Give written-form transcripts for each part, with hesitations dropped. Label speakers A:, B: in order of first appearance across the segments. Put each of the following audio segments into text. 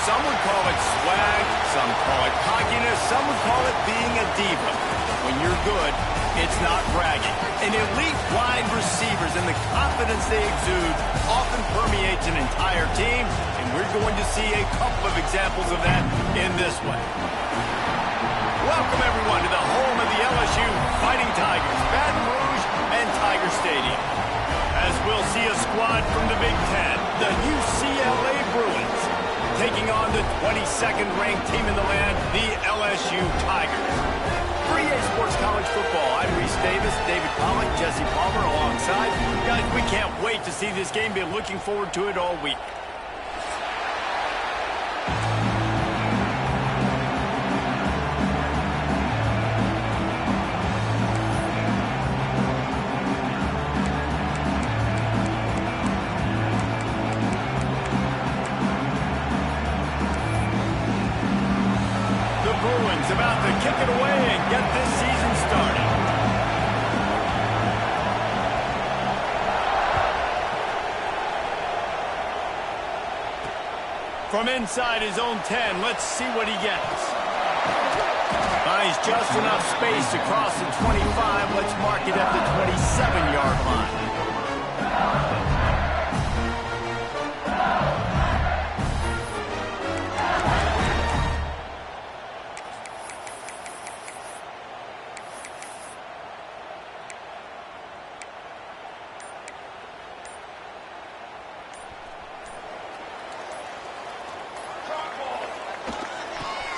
A: Some would call it swag, some call it cockiness, some would call it being a diva. When you're good, it's not bragging. And elite wide receivers and the confidence they exude often permeates an entire team, and we're going to see a couple of examples of that in this one. Welcome, everyone, to the home of the LSU Fighting Tigers, Baton Rouge and Tiger Stadium. As we'll see a squad from the Big Ten, the UCLA Bruins, taking on the 22nd ranked team in the land, the LSU Tigers. For EA Sports College Football, I'm Reese Davis, David Pollack, Jesse Palmer alongside. Guys, we can't wait to see this game. Been looking forward to it all week. Bruins about to kick it away and get this season started. From inside his own 10, let's see what he gets. Finds just enough space to cross the 25. Let's mark it at the 27-yard line.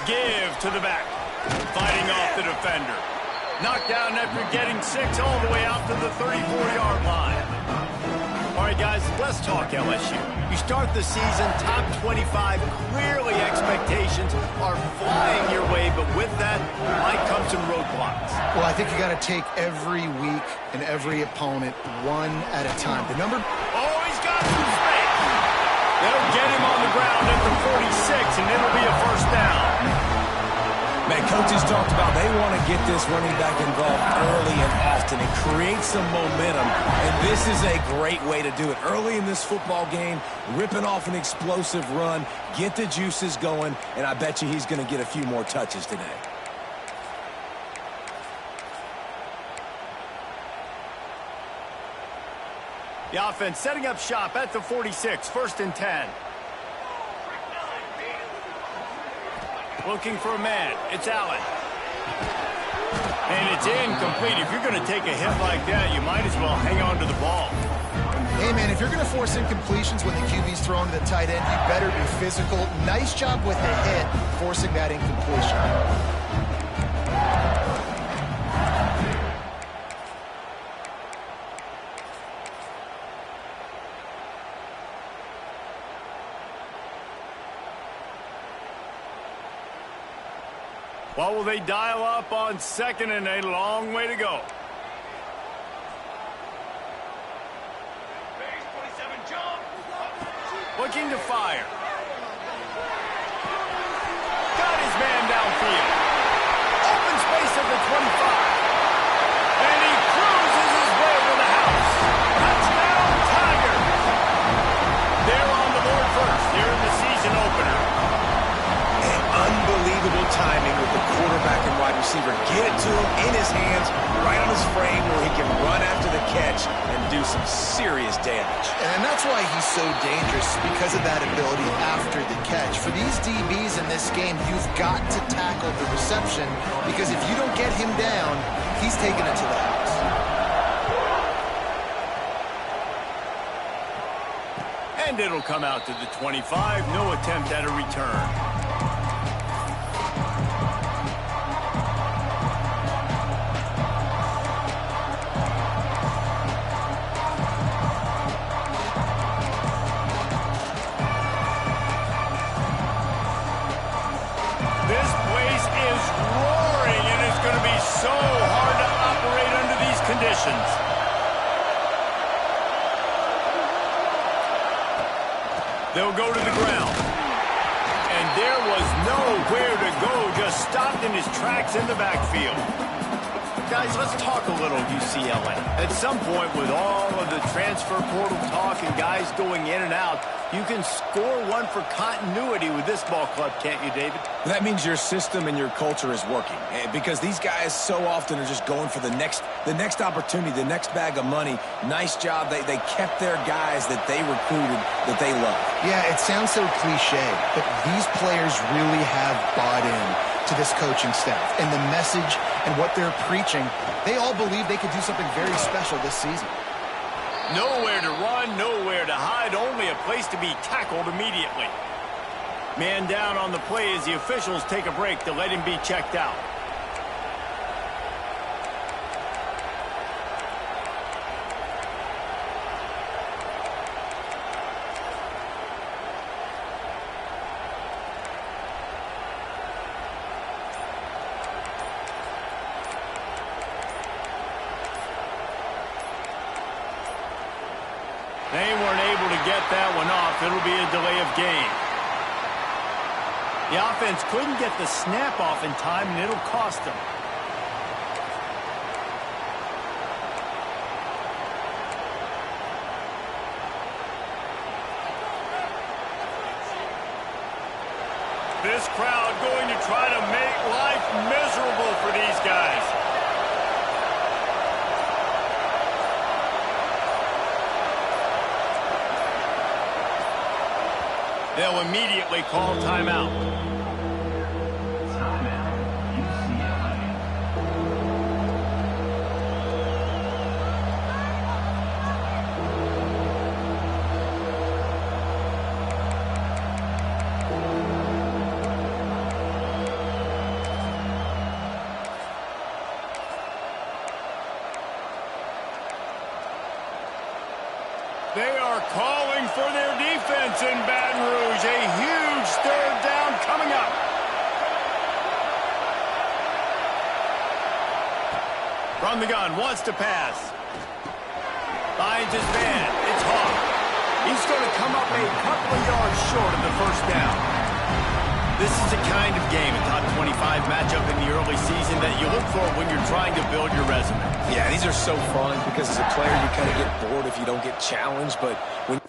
A: Give to the back. Fighting off the defender. Knocked down after getting 6 all the way out to the 34-yard line. All right, guys, let's talk LSU. You start the season top 25. Clearly expectations are flying your way, but with that might come some roadblocks.
B: Well, I think you got to take every week and every opponent one at a time. The number...
A: Oh, he's got some space. They'll get him on the ground at the 46, and it'll be a first down.
C: Man, coaches talked about they want to get this running back involved early and often and create some momentum. And this is a great way to do it. Early in this football game, ripping off an explosive run, get the juices going, and I bet you he's going to get a few more touches today.
A: The offense setting up shop at the 46, first and 10. Looking for a man. It's Allen. And it's incomplete. If you're going to take a hit like that, you might as well hang on to the ball.
B: Hey, man, if you're going to force incompletions when the QB's throwing to the tight end, you better be physical. Nice job with the hit, forcing that incompletion.
A: What will they dial up on second and a long way to go? Looking to fire. Got his man downfield. Open space at the 25. And he cruises his way to the house. Touchdown, Tigers. They're on the board first here in the season opener.
C: Unbelievable timing with the quarterback and wide receiver. Get it to him in his hands, right on his frame where he can run after the catch and do some serious damage.
B: And that's why he's so dangerous, because of that ability after the catch. For these DBs in this game, you've got to tackle the reception, because if you don't get him down, he's taking it to the house.
A: And it'll come out to the 25. No attempt at a return. This place is roaring, and it's going to be so hard to operate under these conditions. They'll go to the ground. And there was nowhere to go, just stopped in his tracks in the backfield. Guys, let's talk a little UCLA. At some point, with all of the transfer portal talk and guys going in and out, you can score one for continuity with this ball club, can't you, David?
C: That means your system and your culture is working, because these guys so often are just going for the next opportunity, the next bag of money. Nice job. They kept their guys that they recruited, that they love.
B: Yeah, it sounds so cliche, but these players really have bought in to this coaching staff and the message and what they're preaching. They all believe they could do something very special this season.
A: Nowhere to run, nowhere to hide, only a place to be tackled immediately. Man down on the play as the officials take a break to let him be checked out. They weren't able to get that one off. It'll be a delay of game. The offense couldn't get the snap off in time, and it'll cost them. This crowd going to try to make life miserable for these guys. They'll immediately call timeout. They are calling for their defense in Baton Rouge. A huge third down coming up. From the gun, wants to pass. Finds his man. It's Hawk. He's going to come up a couple of yards short of the first down. This is the kind of game, a top 25 matchup in the early season that you look for when you're trying to build your resume.
C: Yeah, these are so fun because as a player, you kind of get bored if you don't get challenged, but when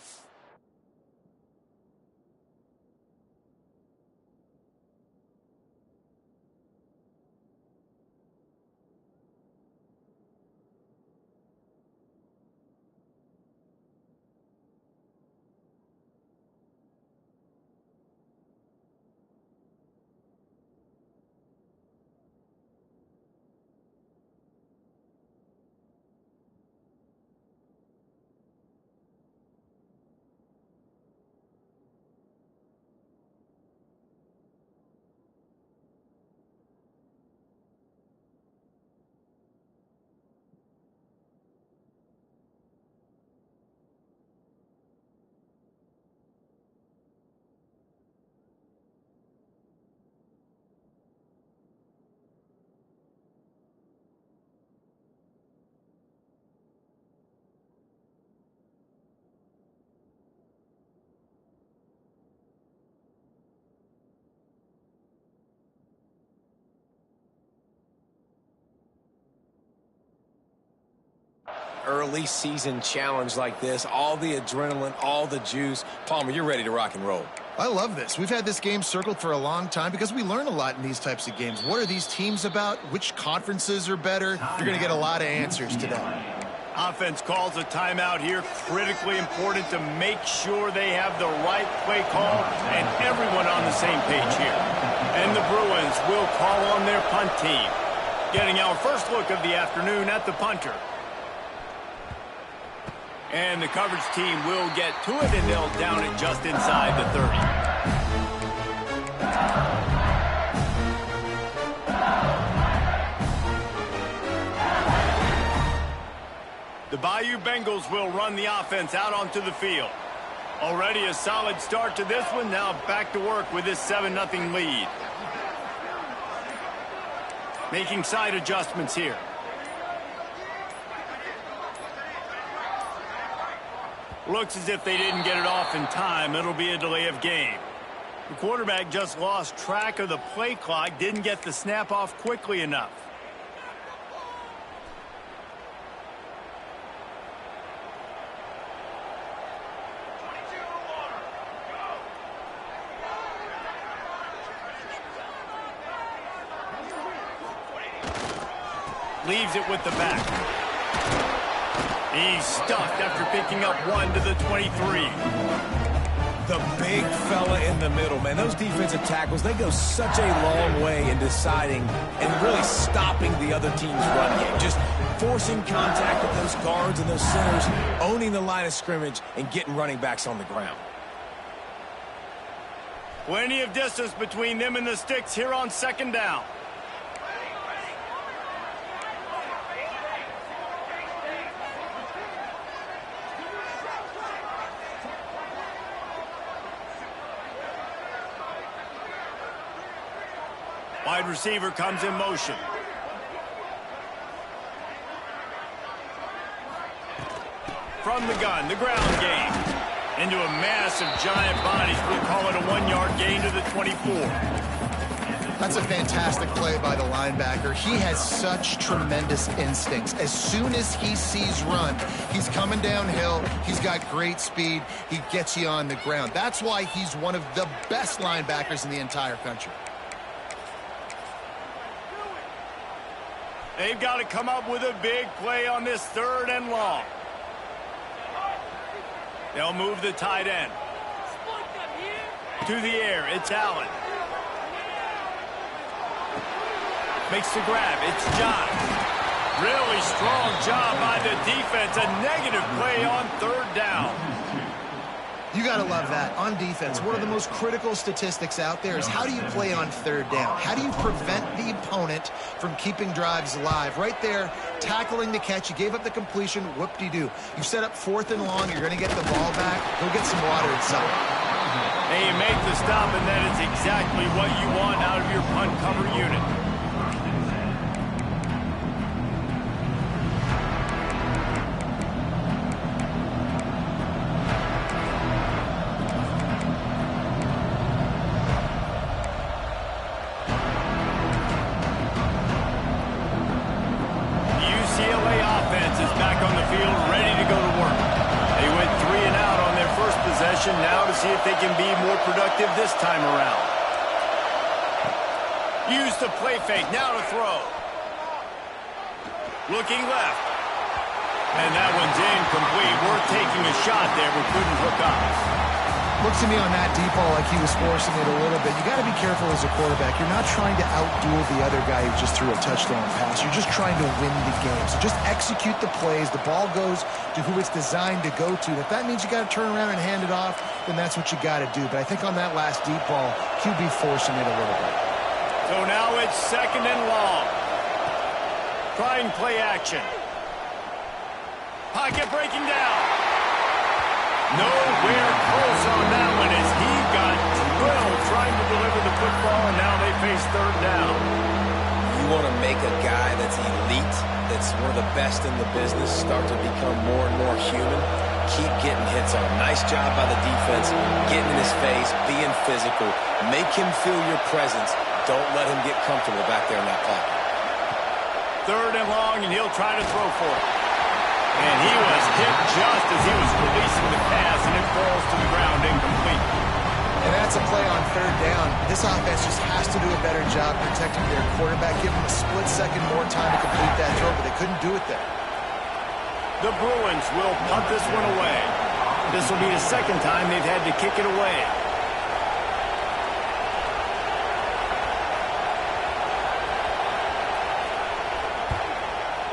C: early season challenge like this, all the adrenaline, all the juice. Palmer, you're ready to rock and roll.
B: I love this. We've had this game circled for a long time because we learn a lot in these types of games. What are these teams about? Which conferences are better? You're going to get a lot of answers today.
A: Offense calls a timeout here. Critically important to make sure they have the right play call and everyone on the same page here. And the Bruins will call on their punt team. Getting our first look of the afternoon at the punter. And the coverage team will get to it, and they'll down it just inside the 30. The Bayou Bengals will run the offense out onto the field. Already a solid start to this one. Now back to work with this 7-0 lead. Making side adjustments here. Looks as if they didn't get it off in time. It'll be a delay of game. The quarterback just lost track of the play clock, didn't get the snap off quickly enough. leaves it with the back. He's stuffed after picking up 1 to the 23.
C: The big fella in the middle, man. Those defensive tackles, they go such a long way in deciding and really stopping the other team's run game. Just forcing contact with those guards and those centers, owning the line of scrimmage, and getting running backs on the ground.
A: Plenty of distance between them and the sticks here on 2nd down. Wide receiver comes in motion. From the gun, the ground game. Into a massive giant bodies. We'll call it a 1-yard gain to the 24.
B: That's a fantastic play by the linebacker. He has such tremendous instincts. As soon as he sees run, he's coming downhill. He's got great speed. He gets you on the ground. That's why he's one of the best linebackers in the entire country.
A: They've got to come up with a big play on this 3rd and long. They'll move the tight end. To the air, it's Allen. Makes the grab, it's John. Really strong job by the defense. A negative play on 3rd down.
B: You got to love that. On defense, one of the most critical statistics out there is how do you play on 3rd down? How do you prevent the opponent from keeping drives alive? Right there, tackling the catch. You gave up the completion. Whoop-de-doo. You set up 4th and long. You're going to get the ball back. Go get some water inside.
A: Hey, you make the stop, and that is exactly what you want out of your punt cover unit. UCLA offense is back on the field, ready to go to work. They went 3 and out on their first possession, now to see if they can be more productive this time around. Use the play fake, now to throw. Looking left. And that one's incomplete. Worth taking a shot there, but couldn't hook up.
B: Looks to me on that deep ball like he was forcing it a little bit. You got to be careful as a quarterback. You're not trying to outduel the other guy who just threw a touchdown pass. You're just trying to win the game. So just execute the plays. The ball goes to who it's designed to go to. And if that means you got to turn around and hand it off, then that's what you got to do. But I think on that last deep ball, QB forcing it a little bit.
A: So now it's 2nd and long. Trying play action. Pocket breaking down. Nowhere close on that one as he got drilled trying to deliver the football, and now they face 3rd down.
C: You want to make a guy that's elite, that's one of the best in the business, start to become more and more human. Keep getting hits on him. Nice job by the defense, getting in his face, being physical. Make him feel your presence. Don't let him get comfortable back there in that pocket.
A: 3rd and long, and he'll try to throw for it. And he was hit just as he was releasing the pass, and it falls to the ground incomplete.
B: And that's a play on 3rd down. This offense just has to do a better job protecting their quarterback. Give them a split second more time to complete that throw, but they couldn't do it there.
A: The Bruins will punt this one away. This will be the 2nd time they've had to kick it away.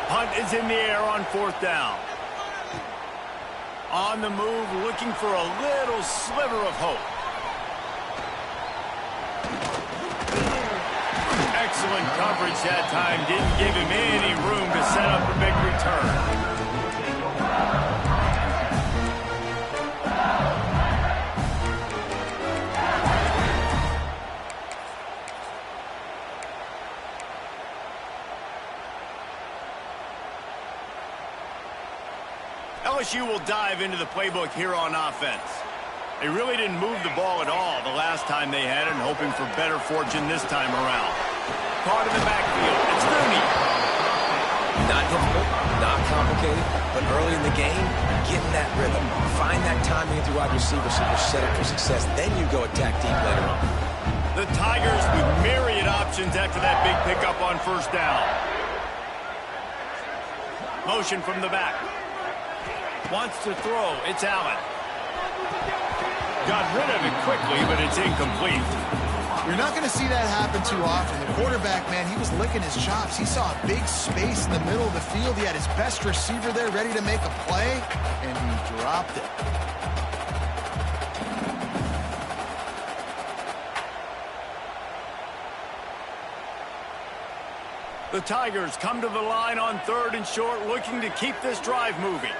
A: Punt is in the air on 4th down. On the move, looking for a little sliver of hope. Excellent coverage that time. Didn't give him any room to set up a big return. LSU will dive into the playbook here on offense. They really didn't move the ball at all the last time they had it, and hoping for better fortune this time around. Caught in the backfield. It's Rooney.
C: Not difficult, not complicated, but early in the game, getting that rhythm. Find that timing at the wide receiver so you're set up for success. Then you go attack deep later on.
A: The Tigers with myriad options after that big pickup on 1st down. Motion from the back. Wants to throw. It's Allen. Got rid of it quickly, but it's incomplete.
B: You're not going to see that happen too often. The quarterback, man, he was licking his chops. He saw a big space in the middle of the field. He had his best receiver there ready to make a play, and he dropped it.
A: The Tigers come to the line on 3rd and short, looking to keep this drive moving.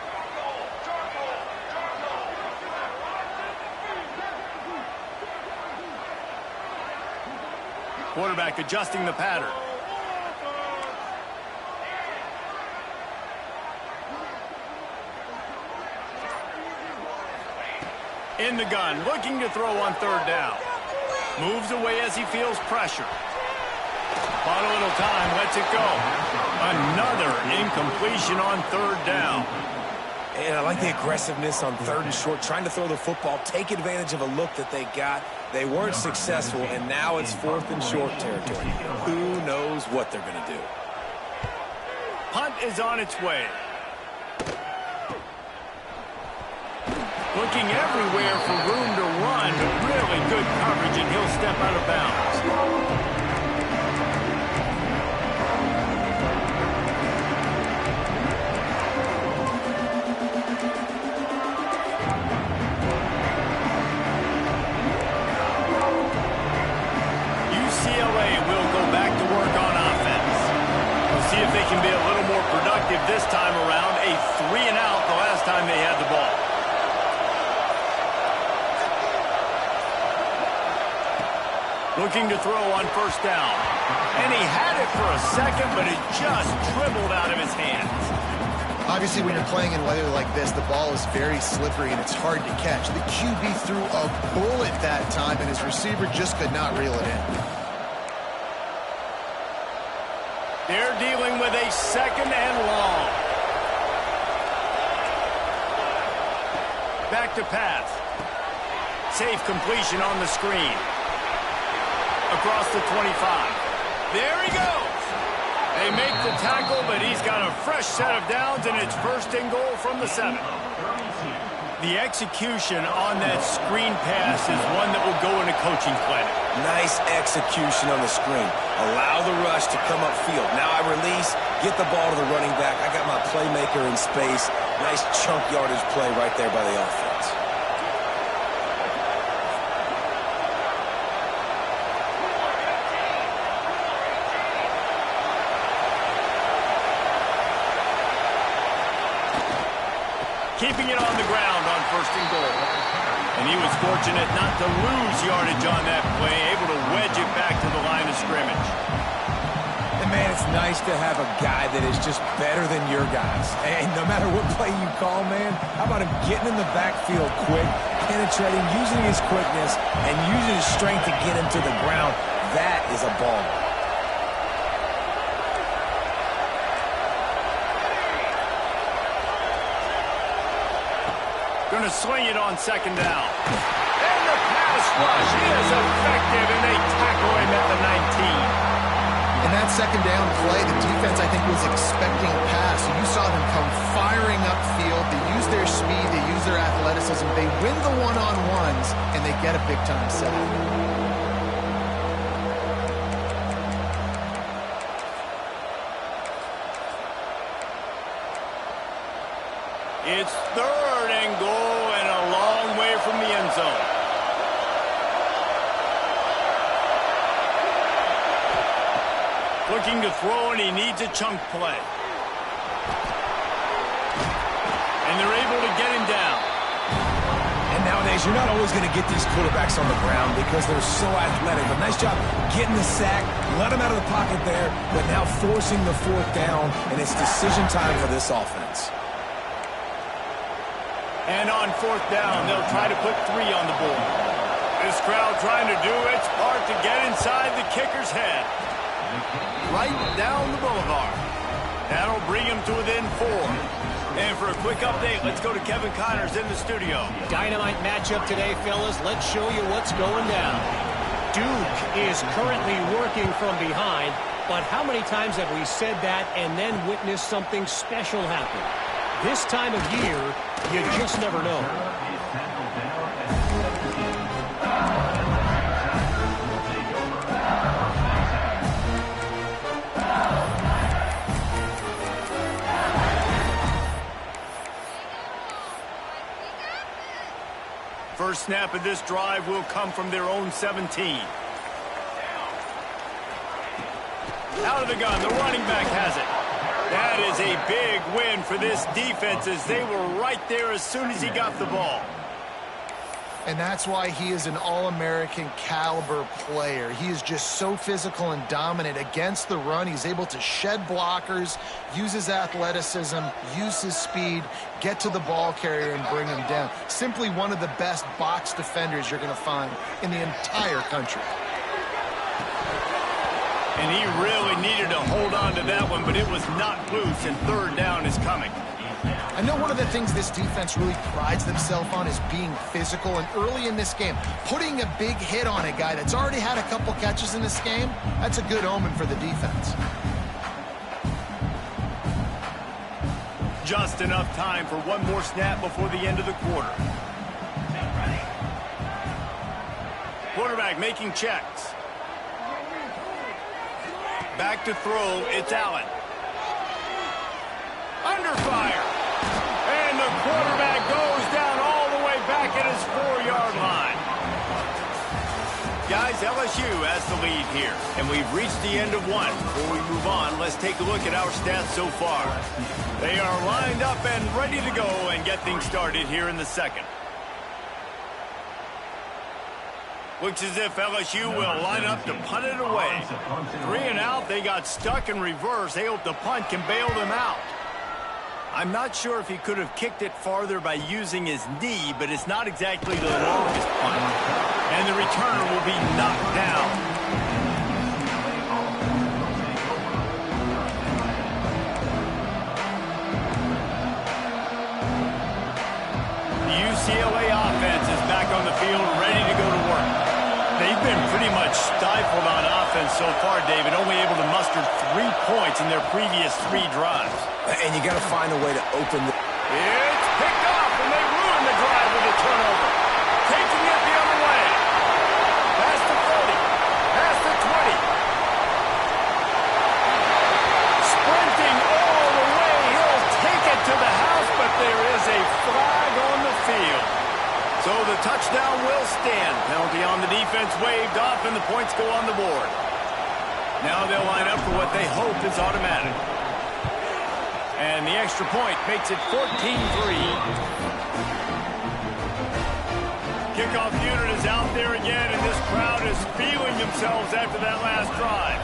A: Quarterback adjusting the pattern. In the gun, looking to throw on 3rd down. Moves away as he feels pressure. Bought a little time, lets it go. Another incompletion on 3rd down.
C: And I like the aggressiveness on 3rd and short, trying to throw the football, take advantage of a look that they got. They weren't successful, and now it's 4th and short territory. Who knows what they're going to do?
A: Punt is on its way. Looking everywhere for room to run, but really good coverage, and he'll step out of bounds. UCLA will go back to work on offense. We'll see if they can be a little more productive this time around. A 3-and-out the last time they had the ball. Looking to throw on 1st down. And he had it for a second, but it just dribbled out of his hands.
B: Obviously, when you're playing in weather like this, the ball is very slippery and it's hard to catch. The QB threw a bullet that time, and his receiver just could not reel it in.
A: They're dealing with a 2nd and long. Back to pass. Safe completion on the screen. Across the 25. There he goes. They make the tackle, but he's got a fresh set of downs, and it's 1st and goal from the 7. The execution on that screen pass is one that will go in a coaching clinic.
C: Nice execution on the screen. Allow the rush to come upfield. Now I release, get the ball to the running back. I got my playmaker in space. Nice chunk yardage play right there by the offense.
A: Keeping it on the ground on 1st and goal. And he was fortunate not to lose yardage on that play, able to wedge it back to the line of scrimmage.
C: And, man, it's nice to have a guy that is just better than your guys. And no matter what play you call, man, how about him getting in the backfield quick, penetrating, using his quickness, and using his strength to get him to the ground. That is a ball.
A: Going to swing it on 2nd down. And the pass rush is effective, and they tackle him at the 19.
B: In that 2nd down play, the defense, I think, was expecting a pass. So you saw them come firing upfield. They use their speed. They use their athleticism. They win the one-on-ones, and they get a big-time sack.
A: It's 3rd and goal and a long way from the end zone. Looking to throw, and he needs a chunk play. And they're able to get him down.
C: And nowadays, you're not always going to get these quarterbacks on the ground because they're so athletic. But nice job getting the sack, let him out of the pocket there, but now forcing the 4th down, and it's decision time for this offense.
A: And on 4th down, they'll try to put 3 on the board. This crowd trying to do its part to get inside the kicker's head. Right down the boulevard. That'll bring him to within 4. And for a quick update, let's go to Kevin Connors in the studio.
D: Dynamite matchup today, fellas. Let's show you what's going down. Duke is currently working from behind. But how many times have we said that and then witnessed something special happen? This time of year, you just never know.
A: First snap of this drive will come from their own 17. Out of the gun, the running back has it. That is a big win for this defense as they were right there as soon as he got the ball.
B: And that's why he is an All-American caliber player. He is just so physical and dominant against the run. He's able to shed blockers, use his athleticism, use his speed, get to the ball carrier and bring him down. Simply one of the best box defenders you're going to find in the entire country.
A: And he really needed to hold on to that one, but it was not loose, and third down is coming.
B: I know one of the things this defense really prides themselves on is being physical, and early in this game, putting a big hit on a guy that's already had a couple catches in this game, that's a good omen for the defense.
A: Just enough time for one more snap before the end of the quarter. Quarterback making checks. Back to throw, it's Allen. Under fire. And the quarterback goes down all the way back at his 4-yard line. Guys, LSU has the lead here, and we've reached the end of one. Before we move on, let's take a look at our stats so far. They are lined up and ready to go and get things started here in the second. Looks as if LSU will line up to punt it away. 3 and out, they got stuck in reverse. They hope the punt can bail them out. I'm not sure if he could have kicked it farther by using his knee, but it's not exactly the longest punt. And the returner will be knocked down. The UCLA offense is back on the field, ready to go to work. They've been pretty much stifled on offense so far, David, only able to muster 3 points in their previous 3 drives.
C: And you got to find a way to open the...
A: It's picked off, and they ruin the drive with a turnover. Taking it the other way. Past the 30. Past the 20. Sprinting all the way. He'll take it to the house, but there is a flag on the field. So the touchdown will stand. Penalty on the defense waved off, and the points go on the board. Now they'll line up for what they hope is automatic. And the extra point makes it 14-3. Kickoff unit is out there again, and this crowd is feeling themselves after that last drive.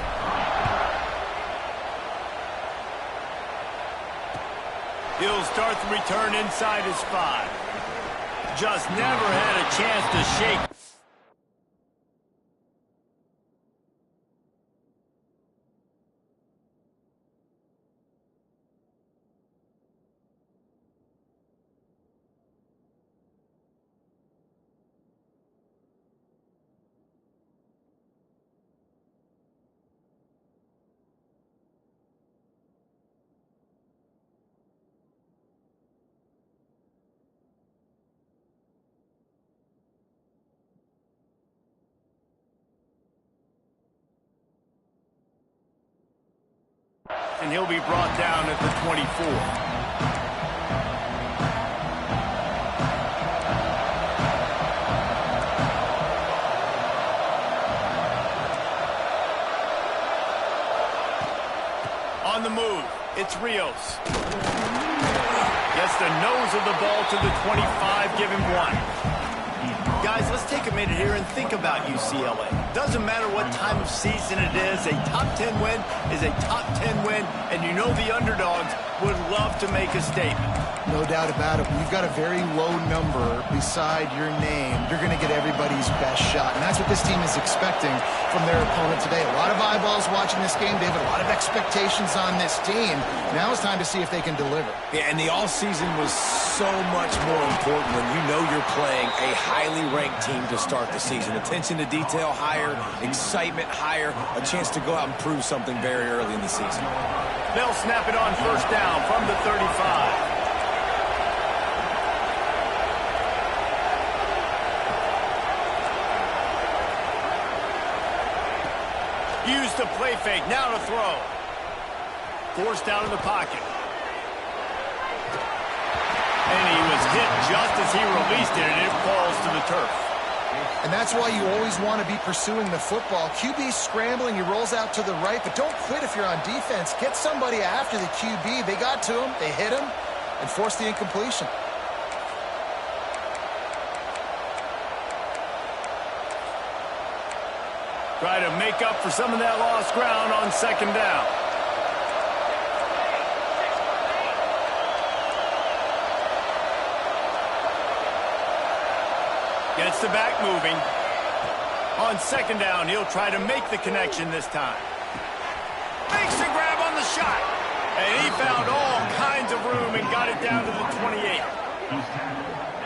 A: He'll start the return inside his 5. Just never had a chance to shake. And he'll be brought down at the 24. On the move, it's Rios. Gets the nose of the ball to the 25, give him 1. Guys, let's take a minute here and think about UCLA. Doesn't matter what time of season it is, a top 10 win is a top 10 win, and you know the underdogs would love to make a statement.
B: No doubt about it. When you've got a very low number beside your name, you're going to get everybody everybody's best shot. And that's what this team is expecting from their opponent today. A lot of eyeballs watching this game, David. A lot of expectations on this team. Now it's time to see if they can deliver.
C: Yeah, and the offseason was so much more important when you know you're playing a highly ranked team to start the season. Attention to detail higher, excitement higher, a chance to go out and prove something very early in the season.
A: They'll snap it on first down from the 35. Use the play fake, now to throw. Forced out of the pocket. And he was hit just as he released it, and it falls to the turf.
B: And that's why you always want to be pursuing the football. QB's scrambling, he rolls out to the right, but don't quit if you're on defense. Get somebody after the QB. They got to him, they hit him, and forced the incompletion.
A: Try to make up for some of that lost ground on second down. Gets the back moving. On second down, he'll try to make the connection this time. Makes the grab on the shot. And he found all kinds of room and got it down to the 28.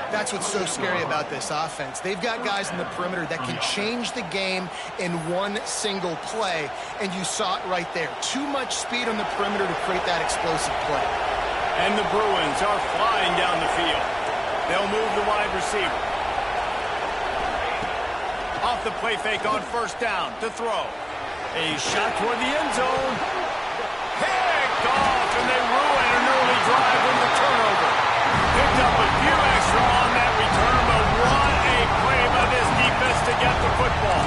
B: That's what's so scary about this offense. They've got guys in the perimeter that can change the game in one single play, and you saw it right there. Too much speed on the perimeter to create that explosive play.
A: And the Bruins are flying down the field. They'll move the wide receiver. Off the play fake on first down to throw. A shot toward the end zone. Picked off, and they ruin an early drive with the turnover. Picked up a few extra on that return, but what a play by this defense to get the football.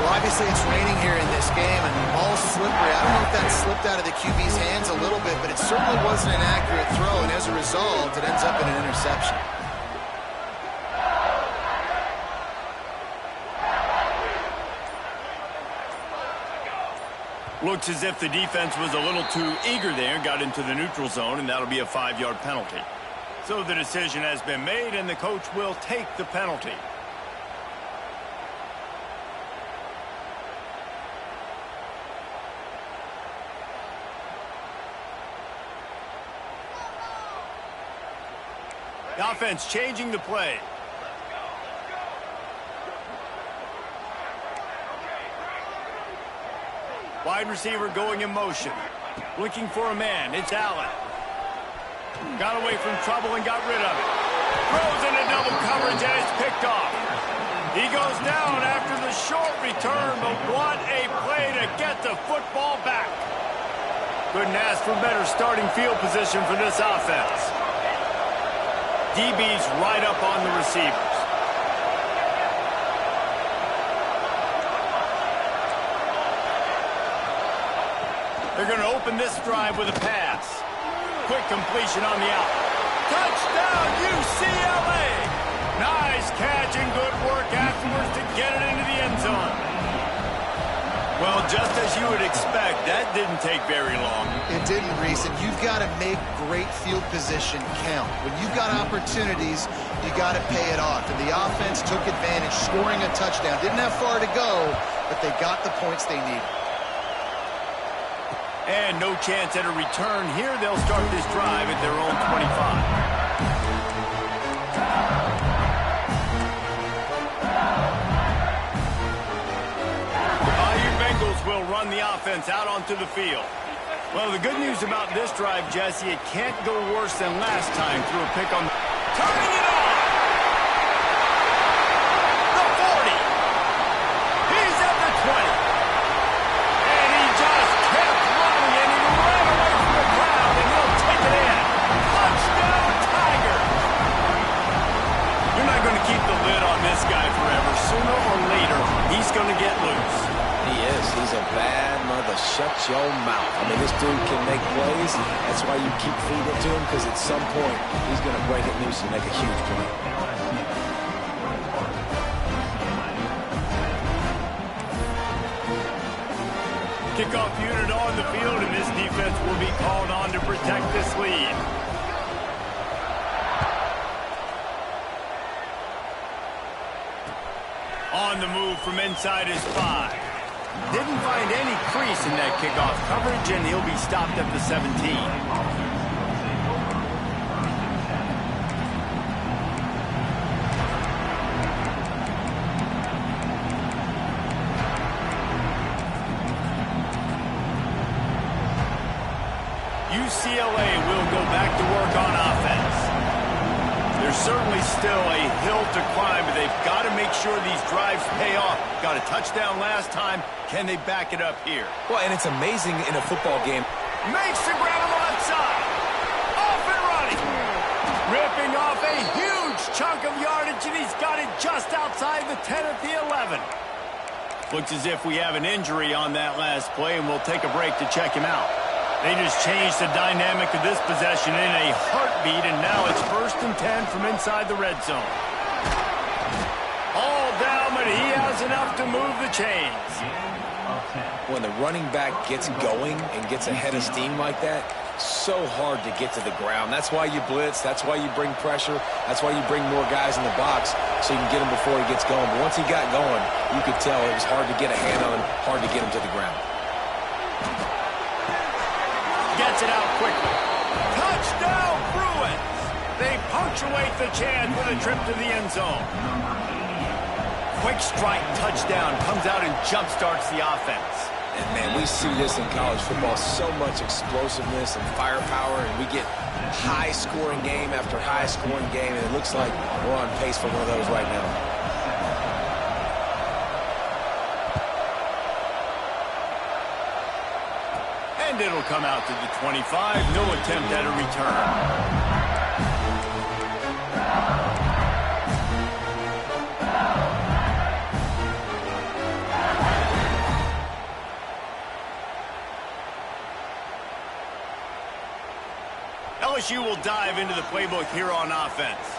B: Well, obviously it's raining here in this game, and the ball's slippery. I don't know if that slipped out of the QB's hands a little bit, but it certainly wasn't an accurate throw, and as a result, it ends up in an interception.
A: Looks as if the defense was a little too eager there, got into the neutral zone, and that'll be a 5-yard penalty. So the decision has been made, and the coach will take the penalty. The offense changing the play. Wide receiver going in motion. Looking for a man. It's Allen. Got away from trouble and got rid of it. Throws into double coverage and it's picked off. He goes down after the short return, but what a play to get the football back. Couldn't ask for better starting field position for this offense. DB's right up on the receivers. They're going to open this drive with a pass. Quick completion on the out. Touchdown, UCLA! Nice catch and good work afterwards to get it into the end zone. Well, just as you would expect, that didn't take very long.
B: It didn't, Reese, and you've got to make great field position count. When you've got opportunities, you got to pay it off. And the offense took advantage, scoring a touchdown. Didn't have far to go, but they got the points they needed.
A: And no chance at a return here. They'll start this drive at their own 25. Will run the offense out onto the field. Well, the good news about this drive, Jesse, it can't go worse than last time through a pick on turning it on. The 40. He's at the 20. And he just kept running, and he ran away from the crowd, and he'll take it in. Touchdown, Tiger. You're not going to keep the lid on this guy forever. Sooner or later, he's going to get loose.
C: He is. He's a bad mother. Shut your mouth. I mean, this dude can make plays. That's why you keep feeding it to him, because at some point, he's going to break it loose and make a huge play.
A: Kickoff unit on the field, and this defense will be called on to protect this lead. On the move from inside his 5. Didn't find any crease in that kickoff coverage, and he'll be stopped at the 17. UCLA will go back to work on offense. There's certainly still a hill to climb, but they've got to make sure these drives pay off. Got a touchdown last time. Can they back it up here?
C: Well, and it's amazing in a football game.
A: Makes the grab on the left side. Off and running. Ripping off a huge chunk of yardage, and he's got it just outside the 10 at the 11. Looks as if we have an injury on that last play, and we'll take a break to check him out. They just changed the dynamic of this possession in a heartbeat, and now it's 1st and 10 from inside the red zone. All down, but he has enough to move the chains.
C: When the running back gets going and gets ahead of steam like that, so hard to get to the ground. That's why you blitz. That's why you bring pressure. That's why you bring more guys in the box so you can get him before he gets going. But once he got going, you could tell it was hard to get a hand on him, hard to get him to the ground.
A: Gets it out quickly. Touchdown, Bruins! They punctuate the chance with a trip to the end zone. Quick strike touchdown comes out and jumpstarts the offense.
C: And, man, we see this in college football, so much explosiveness and firepower, and we get high-scoring game after high-scoring game, and it looks like we're on pace for one of those right now.
A: And it'll come out to the 25. No attempt at a return. LSU will dive into the playbook here on offense.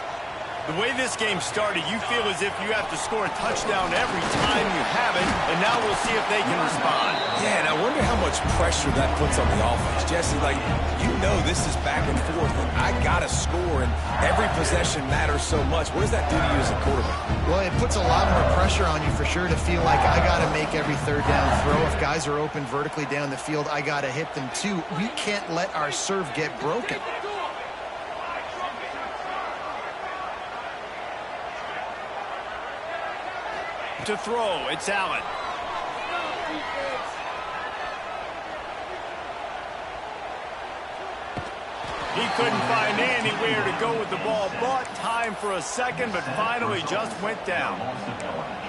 A: The way this game started, you feel as if you have to score a touchdown every time you have it, and now we'll see if they can respond.
C: Yeah, and I wonder how much pressure that puts on the offense. Jesse, like, you know this is back and forth, and I got to score, and every possession matters so much. What does that do to you as a quarterback?
B: Well, it puts a lot more pressure on you for sure to feel like I got to make every third down throw. If guys are open vertically down the field, I got to hit them too. We can't let our serve get broken.
A: To throw, it's Allen. He couldn't find anywhere to go with the ball. Bought time for a second, but finally just went down.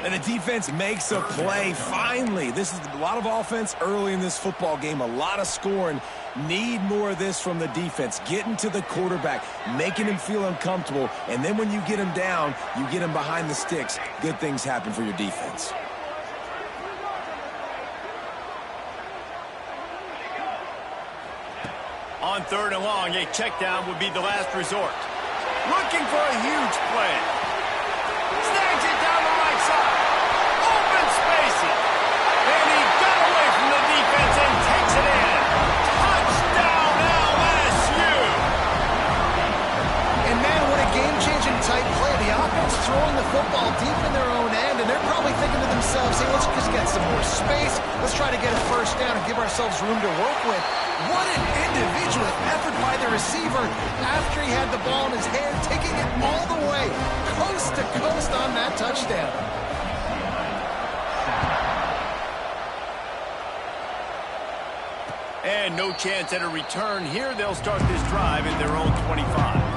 C: And the defense makes a play, finally. This is a lot of offense early in this football game, a lot of scoring. Need more of this from the defense. Getting to the quarterback, making him feel uncomfortable, and then when you get him down, you get him behind the sticks. Good things happen for your defense.
A: On 3rd and long, a check down would be the last resort. Looking for a huge play. Snags it down the right side. Open spacing. And he got away from the defense and takes it in. Touchdown, LSU.
B: And, man, what a game-changing type play. The offense throwing the football deep in their own end, and they're probably thinking to themselves, hey, let's just get some more space. Let's try to get a first down and give ourselves room to work with. What an individual effort by the receiver after he had the ball in his hand, taking it all the way, coast to coast on that touchdown.
A: And no chance at a return here. They'll start this drive in their own 25.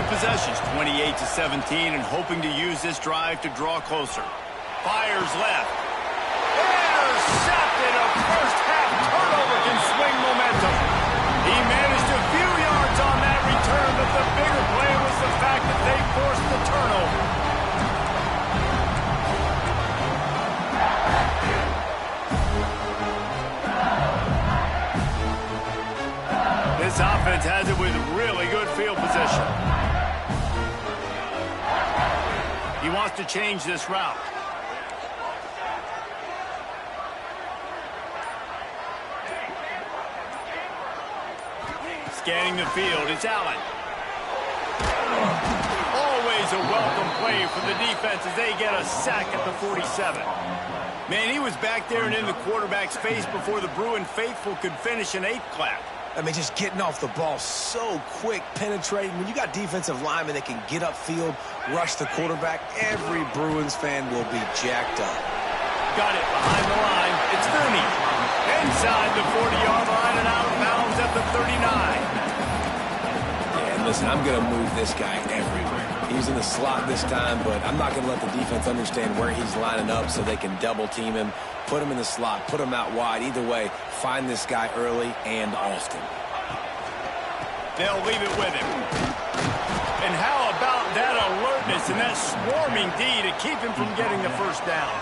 A: Possessions, 28-17, and hoping to use this drive to draw closer. Fires left. Intercepted. A first-half turnover can swing momentum. He managed a few yards on that return, but the bigger play was the fact that they forced the turnover. This offense has it with really good field position. He wants to change this route. Scanning the field, it's Allen. Always a welcome play for the defense as they get a sack at the 47. Man, he was back there and in the quarterback's face before the Bruin faithful could finish an 8 clap.
C: I mean, just getting off the ball so quick, penetrating. When you got defensive linemen that can get upfield, rush the quarterback, every Bruins fan will be jacked up.
A: Got it behind the line. It's Mooney. Inside the 40-yard line and out of bounds at the 39.
C: Yeah, and listen, I'm going to move this guy everywhere. He's in the slot this time, but I'm not going to let the defense understand where he's lining up so they can double-team him, put him in the slot, put him out wide. Either way, find this guy early and often.
A: They'll leave it with him. And how about that alertness and that swarming D to keep him from getting the first down?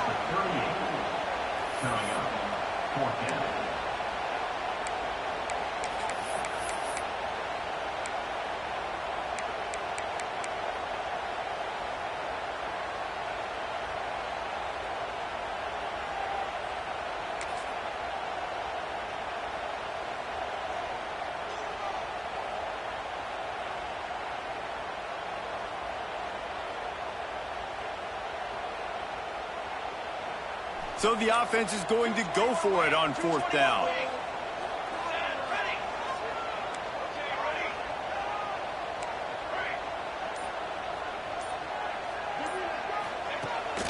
A: So the offense is going to go for it on 4th down.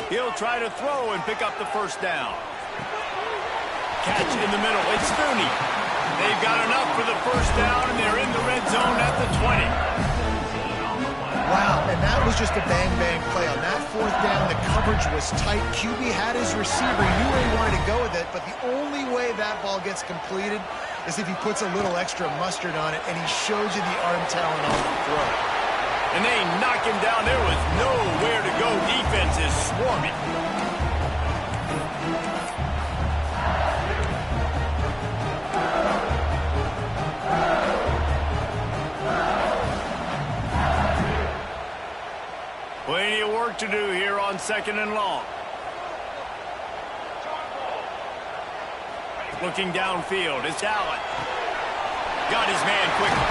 A: He'll try to throw and pick up the first down. Catch in the middle. It's Mooney. They've got enough for the first down, and they're in the red zone at the 20.
B: Wow, and that was just a bang-bang play. On that 4th down, the coverage was tight. QB had his receiver. He knew where he wanted to go with it, but the only way that ball gets completed is if he puts a little extra mustard on it, and he shows you the arm talent on the throw.
A: And they knock him down. There was nowhere to go. Defense is swarming. Plenty of work to do here on 2nd and long. Looking downfield, it's Allen. Got his man quickly.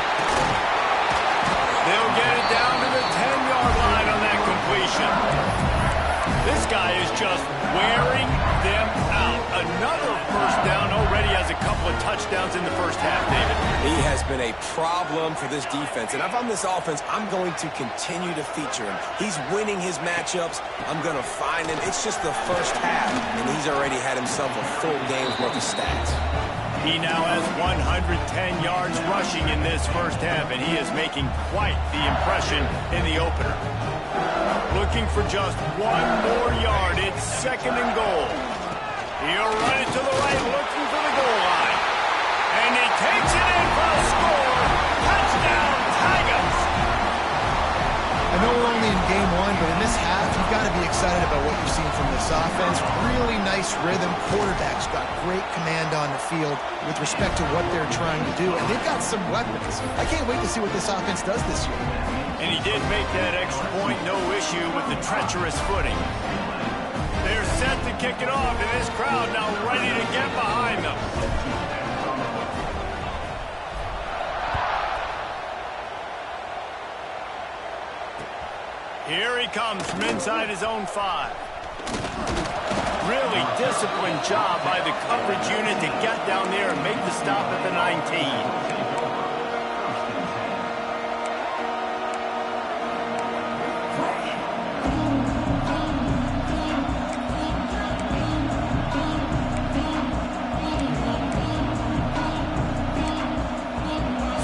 A: They'll get it down to the 10-yard line on that completion. This guy is just wearing them out. Another first down, already has a couple of touchdowns in the first half, David.
C: He has been a problem for this defense. And if I'm this offense, I'm going to continue to feature him. He's winning his matchups. I'm going to find him. It's just the first half, and he's already had himself a full game's worth of stats.
A: He now has 110 yards rushing in this first half, and he is making quite the impression in the opener. Looking for just one more yard. It's 2nd and goal. He'll run it to the right, looking for the goal line. And he takes it in for a score. Touchdown, Tigers!
B: I know we're only in game 1, but in this half, you've got to be excited about what you're seeing from this offense. Really nice rhythm. Quarterback's got great command on the field with respect to what they're trying to do. And they've got some weapons. I can't wait to see what this offense does this year.
A: And he did make that extra point, no issue with the treacherous footing. They're set to kick it off, and this crowd now ready to get behind them. Here he comes from inside his own 5. Really disciplined job by the coverage unit to get down there and make the stop at the 19.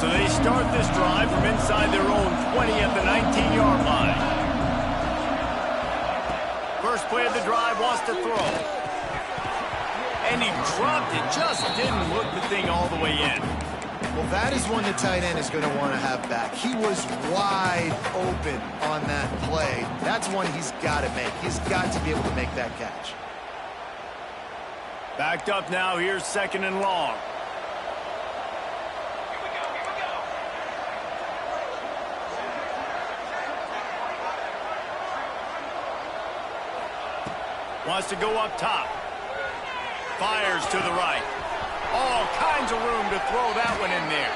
A: So they start this drive from inside their own 20 at the 19-yard line. First play of the drive, wants to throw. And he dropped it, just didn't look the thing all the way in.
B: Well, that is one the tight end is going to want to have back. He was wide open on that play. That's one he's got to make. He's got to be able to make that catch.
A: Backed up now, here's 2nd and long. Wants to go up top. Fires to the right. All kinds of room to throw that one in there.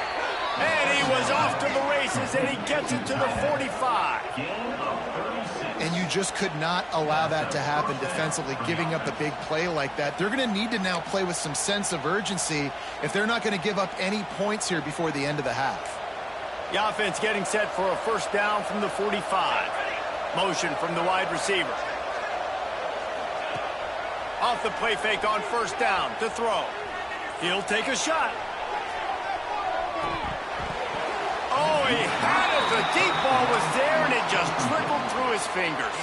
A: And he was off to the races, and he gets it to the 45.
B: And you just could not allow that to happen defensively, giving up a big play like that. They're going to need to now play with some sense of urgency if they're not going to give up any points here before the end of the half.
A: The offense getting set for a first down from the 45. Motion from the wide receiver. Off the play fake on first down to throw. He'll take a shot. Oh, he had it. The deep ball was there, and it just trickled through his fingers.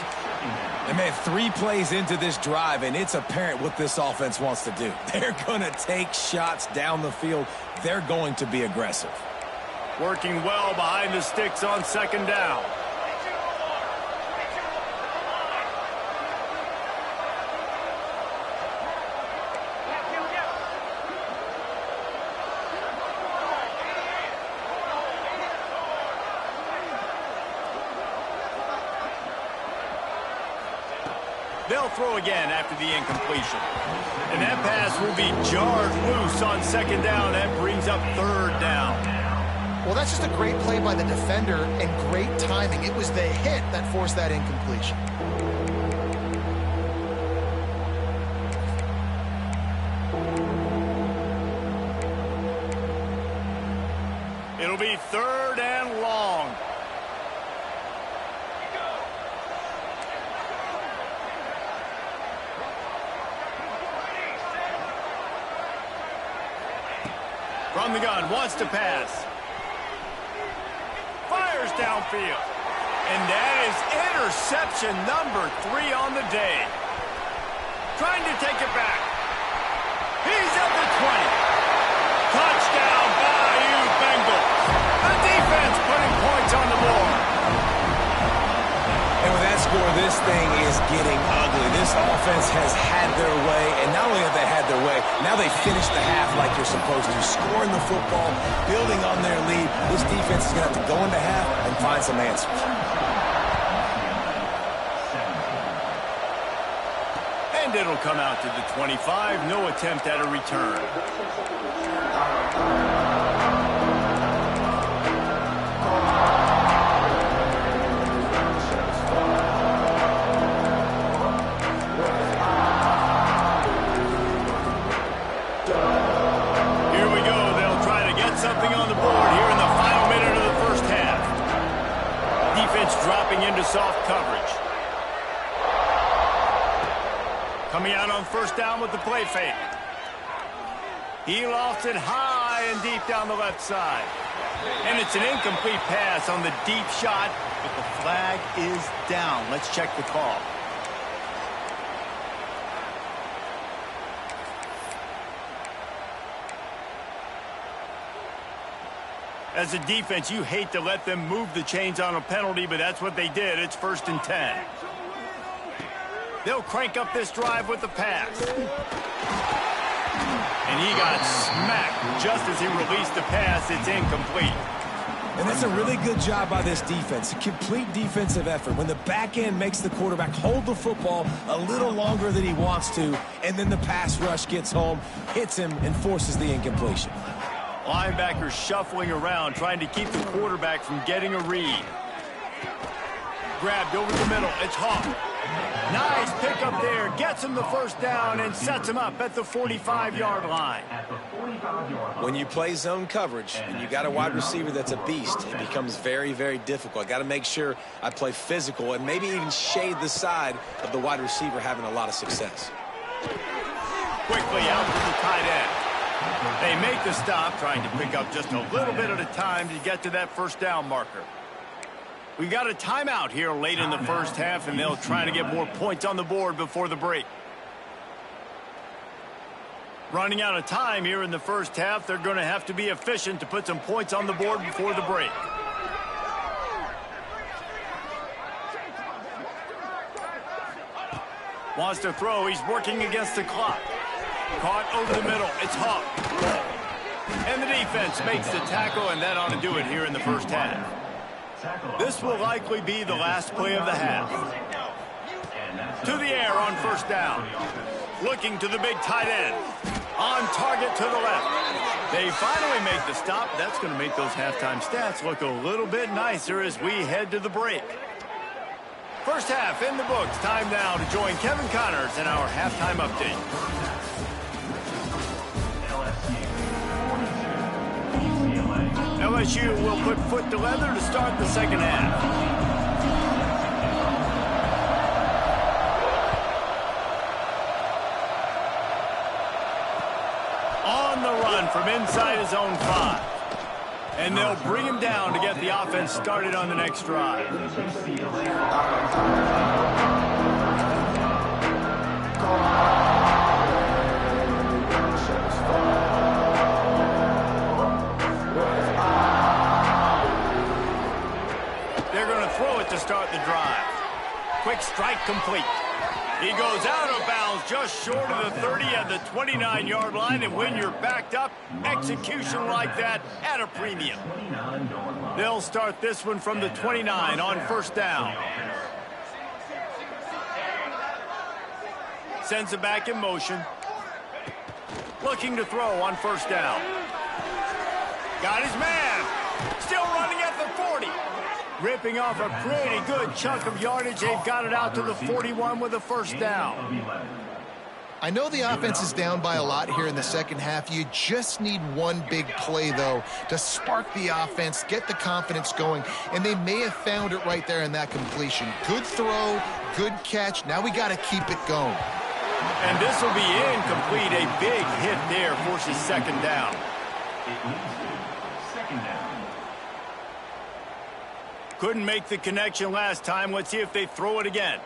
C: And man, 3 plays into this drive, and it's apparent what this offense wants to do. They're going to take shots down the field. They're going to be aggressive.
A: Working well behind the sticks on second down. They'll throw again after the incompletion. And that pass will be jarred loose on second down. That brings up third down.
B: Well, that's just a great play by the defender and great timing. It was the hit that forced that incompletion.
A: It'll be third and long. From the gun, wants to pass. Fires downfield. And that is interception number 3 on the day. Trying to take it back. He's at the 20. Touchdown, Bayou Bengals. The defense putting points on the board.
C: And with that score, this thing is getting ugly. This offense has had their way, and not only have they had their way, now they finish the half like you're supposed to, scoring the football, building on their lead. This defense is going to have to go into half and find some answers.
A: And it'll come out to the 25. No attempt at a return. Something on the board here in the final minute of the first half. Defense dropping into soft coverage. Coming out on first down with the play fake. He lofts it high and deep down the left side. And it's an incomplete pass on the deep shot, but the flag is down. Let's check the call. As a defense, you hate to let them move the chains on a penalty, but that's what they did. It's 1st and 10. They'll crank up this drive with the pass. And he got smacked just as he released the pass. It's incomplete.
C: And that's a really good job by this defense. A complete defensive effort. When the back end makes the quarterback hold the football a little longer than he wants to, and then the pass rush gets home, hits him, and forces the incompletion.
A: Linebackers shuffling around, trying to keep the quarterback from getting a read. Grabbed over the middle. It's Hawk. Nice pickup there. Gets him the first down and sets him up at the 45-yard line.
C: When you play zone coverage and you got a wide receiver that's a beast, it becomes very, very difficult. I got to make sure I play physical and maybe even shade the side of the wide receiver having a lot of success.
A: Quickly out to the tight end. They make the stop, trying to pick up just a little bit at a time to get to that first down marker. We got a timeout here late in the first half, and they'll try to get more points on the board before the break. Running out of time here in the first half, they're going to have to be efficient to put some points on the board before the break. Wants to throw. He's working against the clock. Caught over the middle. It's Hawk. And the defense makes the tackle, and that ought to do it here in the first half. This will likely be the last play of the half. To the air on first down. Looking to the big tight end. On target to the left. They finally make the stop. That's going to make those halftime stats look a little bit nicer as we head to the break. First half in the books. Time now to join Kevin Connors in our halftime update. LSU will put foot to leather to start the second half. On the run from inside his own 5. And they'll bring him down to get the offense started on the next drive. They're going to throw it to start the drive. Quick strike complete. He goes out of bounds just short of the 30 at the 29-yard line, and when you're backed up, execution like that at a premium. They'll start this one from the 29 on first down. Sends it back in motion. Looking to throw on first down. Got his man. Still running at the 40. Ripping off a pretty good chunk of yardage. They've got it out to the 41 with a first down.
B: I know the offense is down by a lot here in the second half. You just need one big play, though, to spark the offense, get the confidence going, and they may have found it right there in that completion. Good throw, good catch. Now we got to keep it going.
A: And this will be incomplete. A big hit there forces second down. Couldn't make the connection last time. Let's see if they throw it again.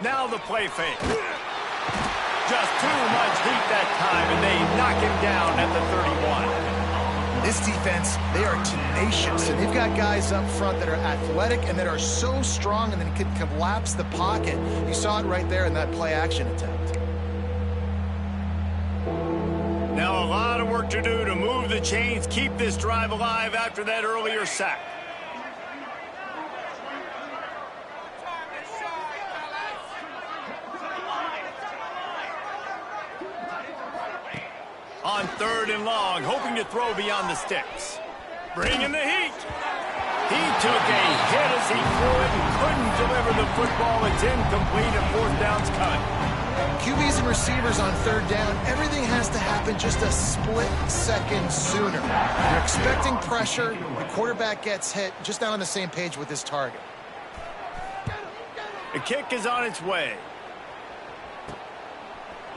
A: Now the play fake. Just too much heat that time, and they knock him down at the 31.
B: This defense, they are tenacious, and they've got guys up front that are athletic and that are so strong and then can collapse the pocket. You saw it right there in that play-action attempt.
A: Now a lot of work to do to move the chains, keep this drive alive after that earlier sack. On third and long, hoping to throw beyond the sticks. Bringing the heat. He took a hit as he threw it and couldn't deliver the football. It's incomplete and fourth down's coming.
B: QBs and receivers on third down, everything has to happen just a split second sooner. You're expecting pressure, the quarterback gets hit, just not on the same page with his target.
A: The kick is on its way.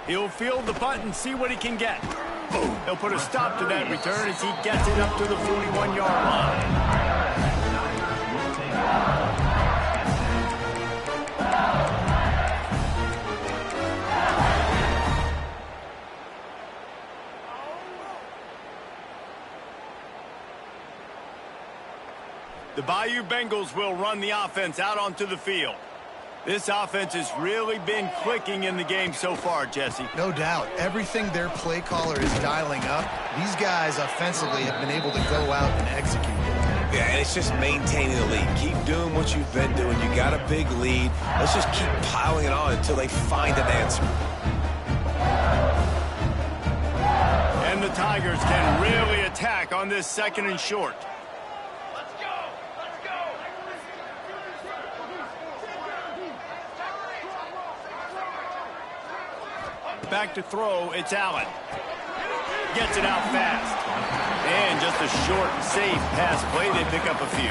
A: He'll field the punt and see what he can get. He'll put a stop to that return as he gets it up to the 41-yard line. The Bayou Bengals will run the offense out onto the field. This offense has really been clicking in the game so far, Jesse.
B: No doubt. Everything their play caller is dialing up, these guys offensively have been able to go out and execute.
C: Yeah, and it's just maintaining the lead. Keep doing what you've been doing. You got a big lead. Let's just keep piling it on until they find an answer.
A: And the Tigers can really attack on this second and short. Back to throw, it's Allen. Gets it out fast. And just a short, safe pass play. They pick up a few.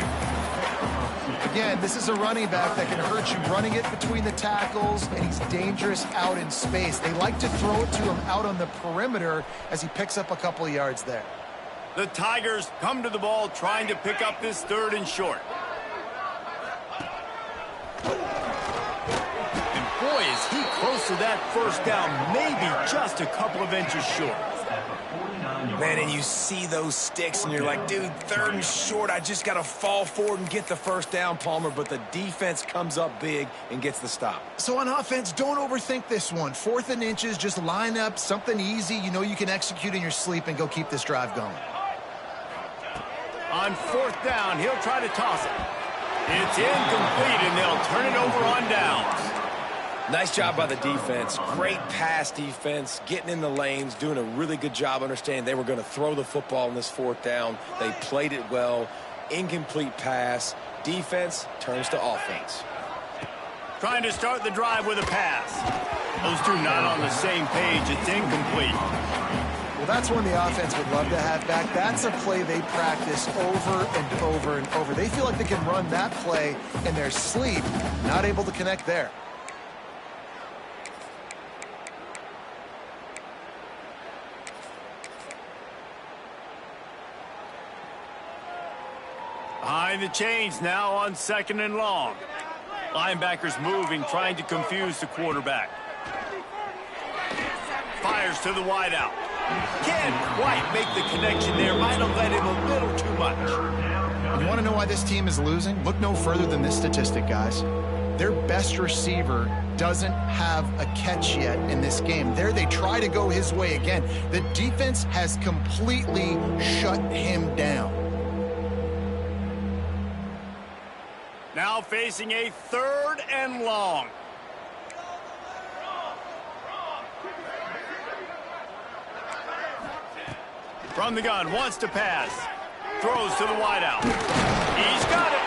B: Again, this is a running back that can hurt you running it between the tackles, and he's dangerous out in space. They like to throw it to him out on the perimeter as he picks up a couple of yards there.
A: The Tigers come to the ball trying to pick up this third and short. Boy, is he close to that first down, maybe just a couple of inches short.
C: Man, and you see those sticks, and you're like, dude, third and short, I just got to fall forward and get the first down, Palmer, but the defense comes up big and gets the stop.
B: So on offense, don't overthink this one. 4th and inches, just line up something easy you know you can execute in your sleep and go keep this drive going.
A: On 4th down, he'll try to toss it. It's incomplete, and they'll turn it over on downs.
C: Nice job by the defense. Great pass defense, getting in the lanes, doing a really good job understanding they were going to throw the football on this fourth down. They played it well. Incomplete pass. Defense turns to offense.
A: Trying to start the drive with a pass. Those two not on the same page. It's incomplete.
B: Well, that's one the offense would love to have back. That's a play they practice over and over and over. They feel like they can run that play in their sleep. Not able to connect there.
A: Behind the chains now on 2nd and long. Linebackers moving, trying to confuse the quarterback. Fires to the wideout. Can't quite make the connection there. Might have led him a little too much.
B: You want to know why this team is losing? Look no further than this statistic, guys. Their best receiver doesn't have a catch yet in this game. There they try to go his way again. The defense has completely shut him down.
A: Now facing a 3rd and long. From the gun, wants to pass. Throws to the wideout. He's got it.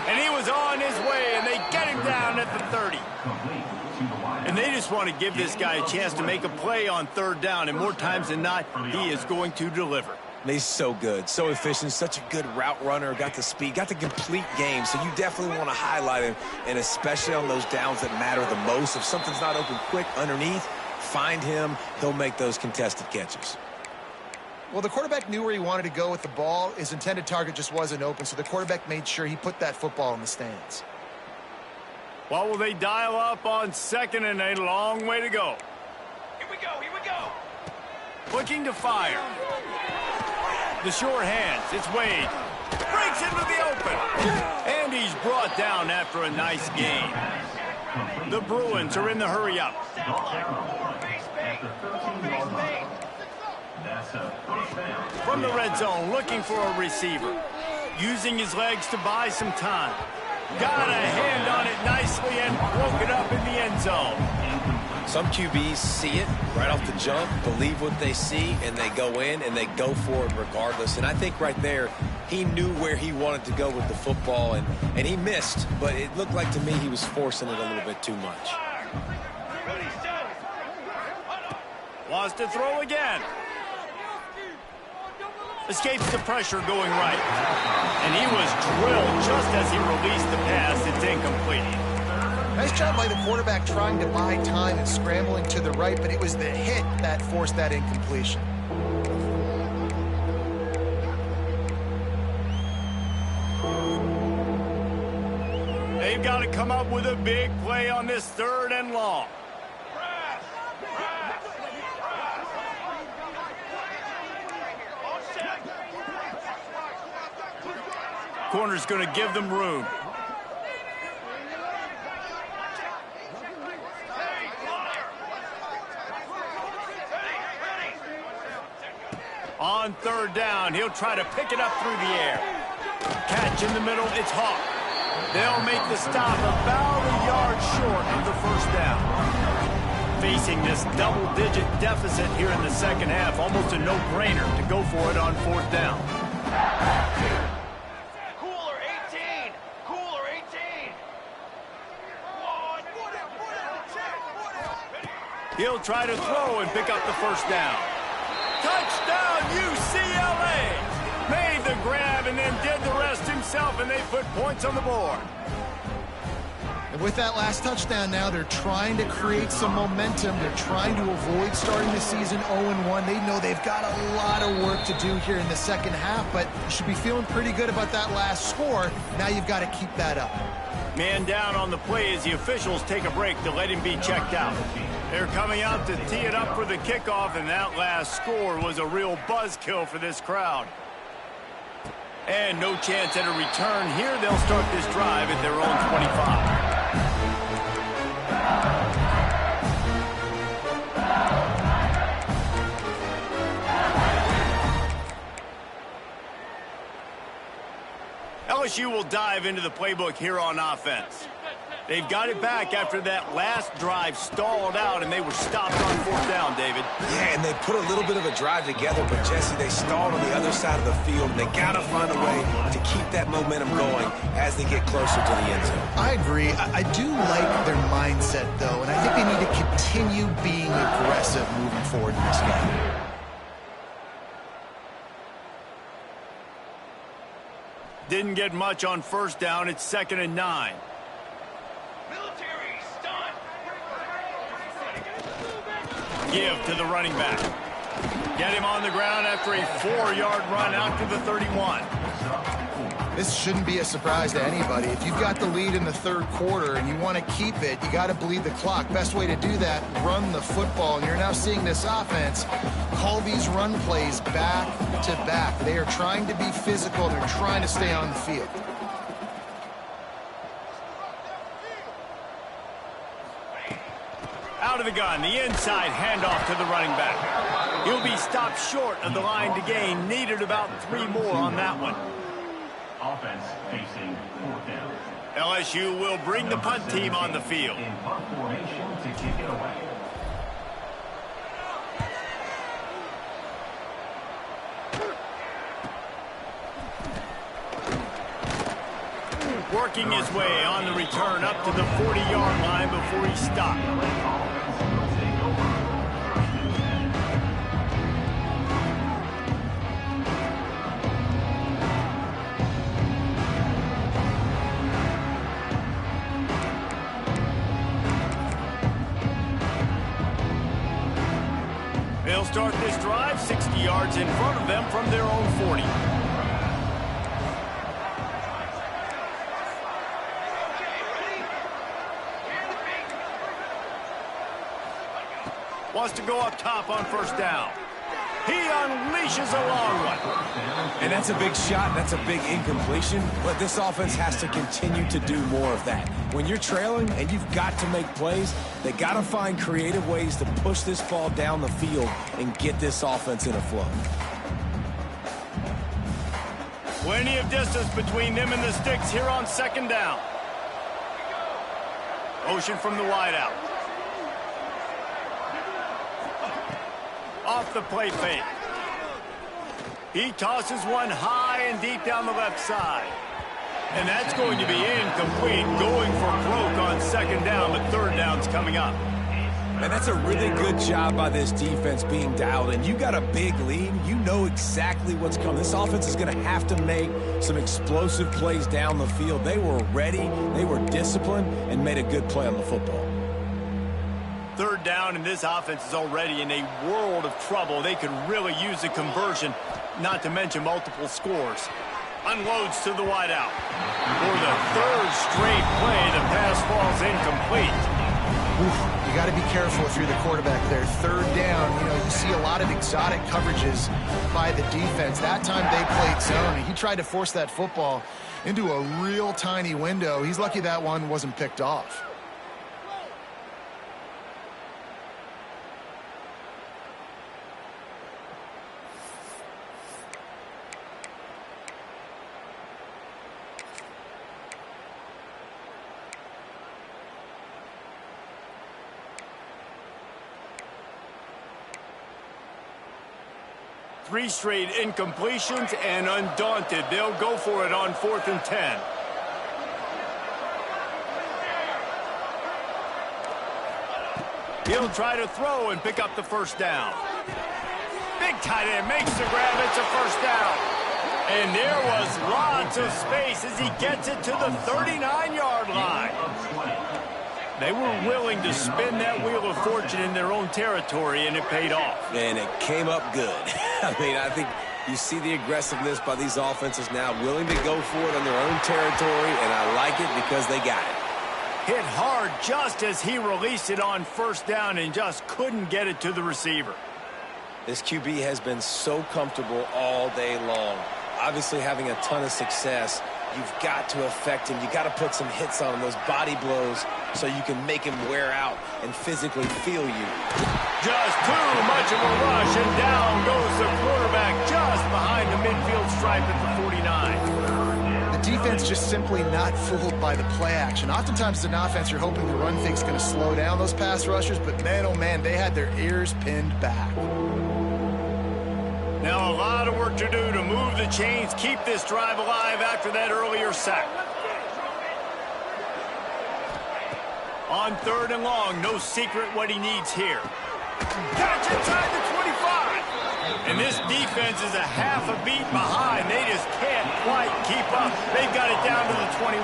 A: And he was on his way, and they get him down at the 30. And they just want to give this guy a chance to make a play on 3rd down, and more times than not, he is going to deliver.
C: He's so good, so efficient, such a good route runner, got the speed, got the complete game, so you definitely want to highlight him, and especially on those downs that matter the most. If something's not open quick underneath, find him, he'll make those contested catches.
B: Well, the quarterback knew where he wanted to go with the ball. His intended target just wasn't open, so the quarterback made sure he put that football in the stands.
A: What will they dial up on 2nd and a long way to go?
E: Here we go.
A: Looking to fire. The short hands, it's Wade. Breaks into the open. And he's brought down after a nice gain. The Bruins are in the hurry-up. From the red zone, looking for a receiver. Using his legs to buy some time. Got a hand on it nicely and broke it up in the end zone.
C: Some QBs see it right off the jump, believe what they see, and they go in and they go for it regardless. And I think right there, he knew where he wanted to go with the football, and he missed. But it looked like to me he was forcing it a little bit too much.
A: Wants to throw again. Escapes the pressure going right. And he was drilled just as he released the pass. It's incomplete.
B: Nice job by the quarterback trying to buy time and scrambling to the right, but it was the hit that forced that incompletion.
A: They've got to come up with a big play on this 3rd and long. Corner's going to give them room. On 3rd down, he'll try to pick it up through the air. Catch in the middle, it's Hawk. They'll make the stop about a yard short of the 1st down. Facing this double-digit deficit here in the 2nd half, almost a no-brainer to go for it on 4th down.
E: Cooler 18. Cooler 18.
A: He'll try to throw and pick up the 1st down. Touchdown, UCLA! Made the grab and then did the rest himself, and they put points on the board.
B: And with that last touchdown now, they're trying to create some momentum. They're trying to avoid starting the season 0-1. They know they've got a lot of work to do here in the 2nd half, but you should be feeling pretty good about that last score. Now you've got to keep that up.
A: Man down on the play as the officials take a break to let him be checked out. They're coming out to tee it up for the kickoff, and that last score was a real buzzkill for this crowd. And no chance at a return here. They'll start this drive at their own 25. LSU will dive into the playbook here on offense. They've got it back after that last drive stalled out, and they were stopped on fourth down, David.
C: Yeah, and they put a little bit of a drive together, but, Jesse, they stalled on the other side of the field, and they got to find a way to keep that momentum going as they get closer to the end zone.
B: I agree. I do like their mindset, though, and I think they need to continue being aggressive moving forward in this game.
A: Didn't get much on first down. It's 2nd and 9.
E: Military, stun.
A: Give to the running back. Get him on the ground after a 4-yard run out to the 31.
B: This shouldn't be a surprise to anybody. If you've got the lead in the third quarter and you want to keep it, you got to bleed the clock. Best way to do that, run the football. And you're now seeing this offense call these run plays back to back. They are trying to be physical. They're trying to stay on the field.
A: Out of the gun, the inside handoff to the running back. He'll be stopped short of the line to gain. Needed about 3 more on that one.
F: Offense facing fourth down.
A: LSU will bring the punt team on the field.
F: In punt formation to kick it away.
A: Working his way on the return up to the 40-yard line before he stopped. They'll start this drive 60 yards in front of them from their own 40. Wants to go up top on first down. He unleashes a long one.
C: And that's a big shot. That's a big incompletion. But this offense has to continue to do more of that. When you're trailing and you've got to make plays, they got to find creative ways to push this ball down the field and get this offense in a flow.
A: Plenty of distance between them and the sticks here on 2nd down. Motion from the wideout. Off the play fake. He tosses one high and deep down the left side. And that's going to be incomplete, going for broke on 2nd down, but 3rd down's coming up.
C: And that's a really good job by this defense being dialed in. You got a big lead. You know exactly what's coming. This offense is going to have to make some explosive plays down the field. They were ready, they were disciplined, and made a good play on the football.
A: 3rd down, and this offense is already in a world of trouble. They could really use a conversion, not to mention multiple scores. Unloads to the wideout. For the 3rd straight play, the pass falls incomplete.
B: You got to be careful if you're the quarterback there. 3rd down, you know, you see a lot of exotic coverages by the defense. That time they played zone, and he tried to force that football into a real tiny window. He's lucky that one wasn't picked off.
A: Three straight incompletions, and undaunted, they'll go for it on 4th and 10. He'll try to throw and pick up the 1st down. Big tight end makes the grab. It's a 1st down. And there was lots of space as he gets it to the 39-yard line. They were willing to spin that wheel of fortune in their own territory, and it paid off.
C: And it came up good. I mean, I think you see the aggressiveness by these offenses now, willing to go for it on their own territory, and I like it because they got it.
A: Hit hard just as he released it on 1st down and just couldn't get it to the receiver.
C: This QB has been so comfortable all day long. Obviously having a ton of success. You've got to affect him. You got to put some hits on him, those body blows, so you can make him wear out and physically feel you.
A: Just too much of a rush, and down goes the quarterback just behind the midfield stripe at the 49.
B: The defense just simply not fooled by the play action. Oftentimes as an offense, you're hoping the run fake's going to slow down those pass rushers, but man, oh man, they had their ears pinned back.
A: Now a lot of work to do to move the chains, keep this drive alive after that earlier sack. On 3rd and long, no secret what he needs here. Catch inside the 25. And this defense is a half a beat behind. They just can't quite keep up. They've got it down to the 21.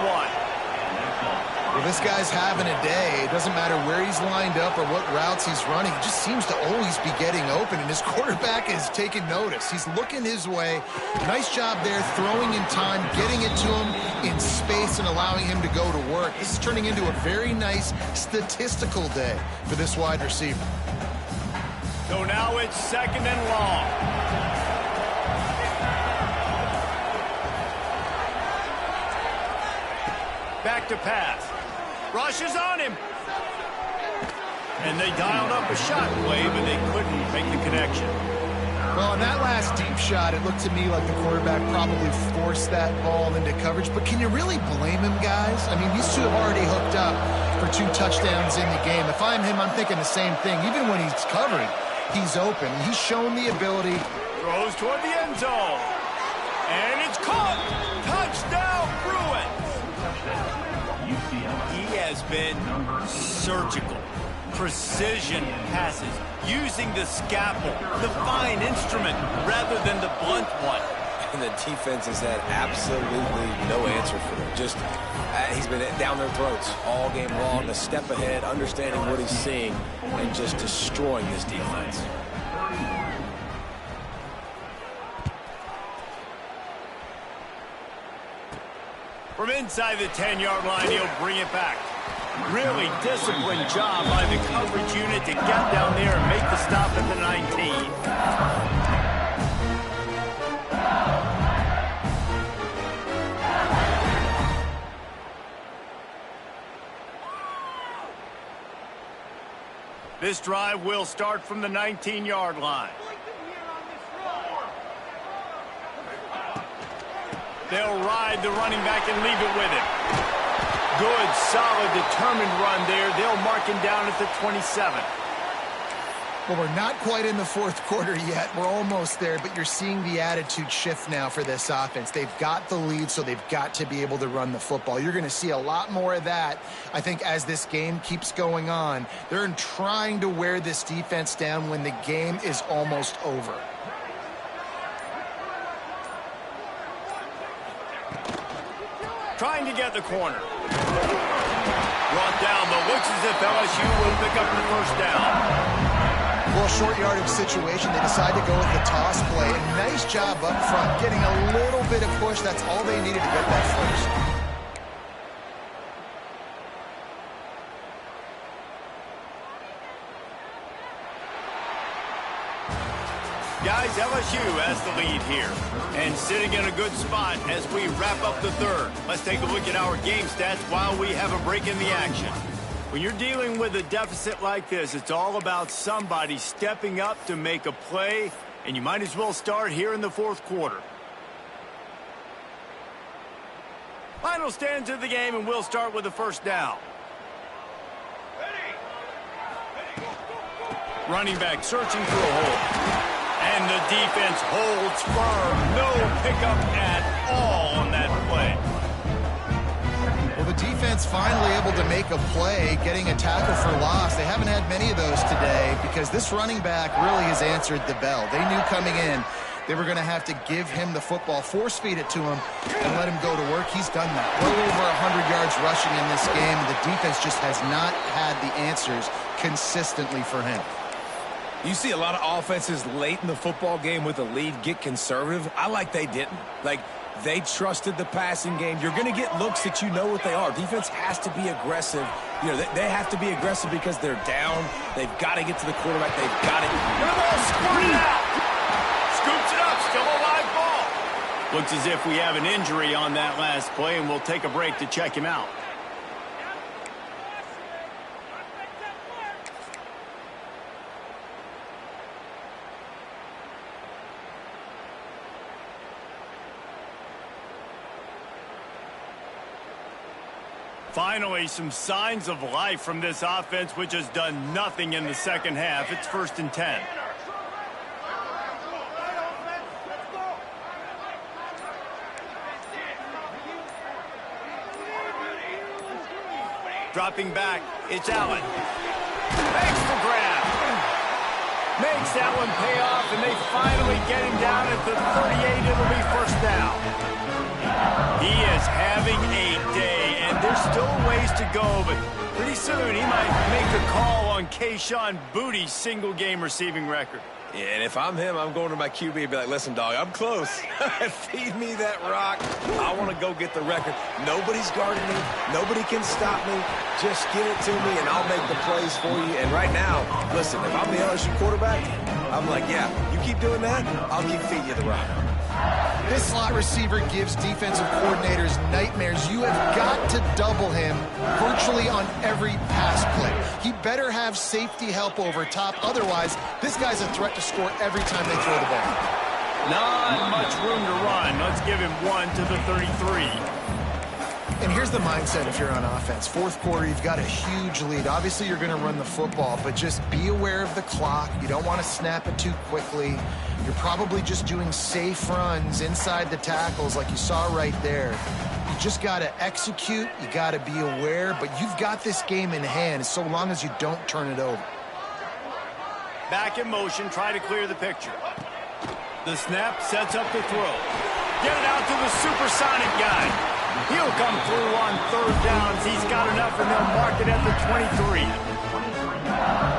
B: Well, this guy's having a day. It doesn't matter where he's lined up or what routes he's running. He just seems to always be getting open, and his quarterback is taking notice. He's looking his way. Nice job there, throwing in time, getting it to him in space and allowing him to go to work. This is turning into a very nice statistical day for this wide receiver.
A: So now it's 2nd and long. Back to pass. Rush is on him. And they dialed up a shot play, but they couldn't make the connection.
B: Well, in that last deep shot, it looked to me like the quarterback probably forced that ball into coverage. But can you really blame him, guys? I mean, these two have already hooked up for 2 touchdowns in the game. If I'm him, I'm thinking the same thing. Even when he's covering, he's open. He's shown the ability.
A: Throws toward the end zone. And it's caught. Touchdown, Bruins. He has been surgical. Precision passes, using the scalpel, the fine instrument, rather than the blunt one.
C: And the defense has had absolutely no answer for him. Just, he's been down their throats all game long, a step ahead, understanding what he's seeing, and just destroying this defense.
A: From inside the 10-yard line, he'll bring it back. Really disciplined job by the coverage unit to get down there and make the stop at the 19. This drive will start from the 19-yard line. They'll ride the running back and leave it with him. Good, solid, determined run there. They'll mark him down at the 27.
B: Well, we're not quite in the 4th quarter yet. We're almost there, but you're seeing the attitude shift now for this offense. They've got the lead, so they've got to be able to run the football. You're going to see a lot more of that, I think, as this game keeps going on. They're trying to wear this defense down when the game is almost over.
A: Trying to get the corner. Brought down, but looks as if LSU will pick up the 1st down.
B: Well, short yardage situation, they decide to go with the toss play. And nice job up front, getting a little bit of push. That's all they needed to get that first.
A: Guys, LSU has the lead here and sitting in a good spot as we wrap up the 3rd. Let's take a look at our game stats while we have a break in the action. When you're dealing with a deficit like this, it's all about somebody stepping up to make a play, and you might as well start here in the 4th quarter. Final stands of the game, and we'll start with the 1st down. Running back searching for a hole. And the defense holds firm. No pickup at all on that play.
B: Well, the defense finally able to make a play, getting a tackle for loss. They haven't had many of those today because this running back really has answered the bell. They knew coming in they were going to have to give him the football, force feed it to him, and let him go to work. He's done that. Well over 100 yards rushing in this game. The defense just has not had the answers consistently for him.
C: You see a lot of offenses late in the football game with a lead get conservative. I like they didn't. Like, they trusted the passing game. You're going to get looks that you know what they are. Defense has to be aggressive. You know, they have to be aggressive because they're down. They've got to get to the quarterback. They've got to.
A: And the ball squirted out. Scoops it up. Still a live ball. Looks as if we have an injury on that last play, and we'll take a break to check him out. Finally, some signs of life from this offense, which has done nothing in the second half. It's 1st and 10. Dropping back, it's Allen. Makes the grab. Makes that one pay off, and they finally get him down at the 38. It'll be 1st down. He is having a day, and there's still ways to go, but pretty soon he might make a call on Kayshon Boutte's single-game receiving record.
C: Yeah, and if I'm him, I'm going to my QB and be like, listen, dog, I'm close. Feed me that rock. I want to go get the record. Nobody's guarding me. Nobody can stop me. Just get it to me, and I'll make the plays for you. And right now, listen, if I'm the LSU quarterback, I'm like, yeah, you keep doing that, I'll keep feeding you the rock.
B: This slot receiver gives defensive coordinators nightmares. You have got to double him virtually on every pass play. He better have safety help over top. Otherwise, this guy's a threat to score every time they throw the ball.
A: Not much room to run. Let's give him 1 to the 33.
B: And here's the mindset if you're on offense. 4th quarter, you've got a huge lead. Obviously, you're going to run the football, but just be aware of the clock. You don't want to snap it too quickly. You're probably just doing safe runs inside the tackles like you saw right there. You just got to execute. You got to be aware, but you've got this game in hand so long as you don't turn it over.
A: Back in motion, try to clear the picture. The snap sets up the throw. Get it out to the supersonic guy. He'll come through on 3rd downs. He's got enough, and they'll mark it at the 23.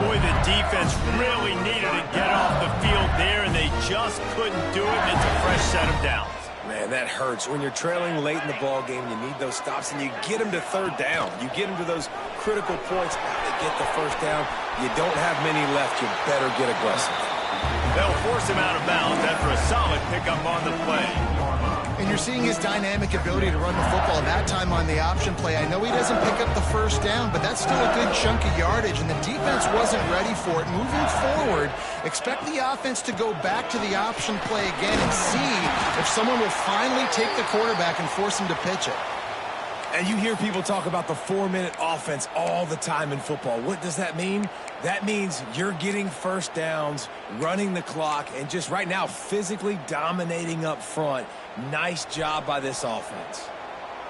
A: Boy, the defense really needed to get off the field there, and they just couldn't do it, and it's a fresh set of downs.
C: Man, that hurts. When you're trailing late in the ball game, you need those stops, and you get them to 3rd down. You get them to those critical points to get the 1st down. You don't have many left. You better get aggressive.
A: They'll force him out of bounds after a solid pickup on the play.
B: And you're seeing his dynamic ability to run the football, that time on the option play. I know he doesn't pick up the 1st down, but that's still a good chunk of yardage, and the defense wasn't ready for it. Moving forward, expect the offense to go back to the option play again and see if someone will finally take the quarterback and force him to pitch it.
C: And you hear people talk about the 4-minute offense all the time in football. What does that mean? That means you're getting 1st downs, running the clock, and just right now physically dominating up front. Nice job by this offense.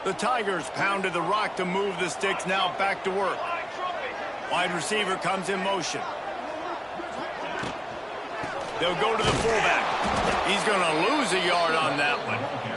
A: The Tigers pounded the rock to move the sticks, now back to work. Wide receiver comes in motion. They'll go to the fullback. He's going to lose a yard on that one.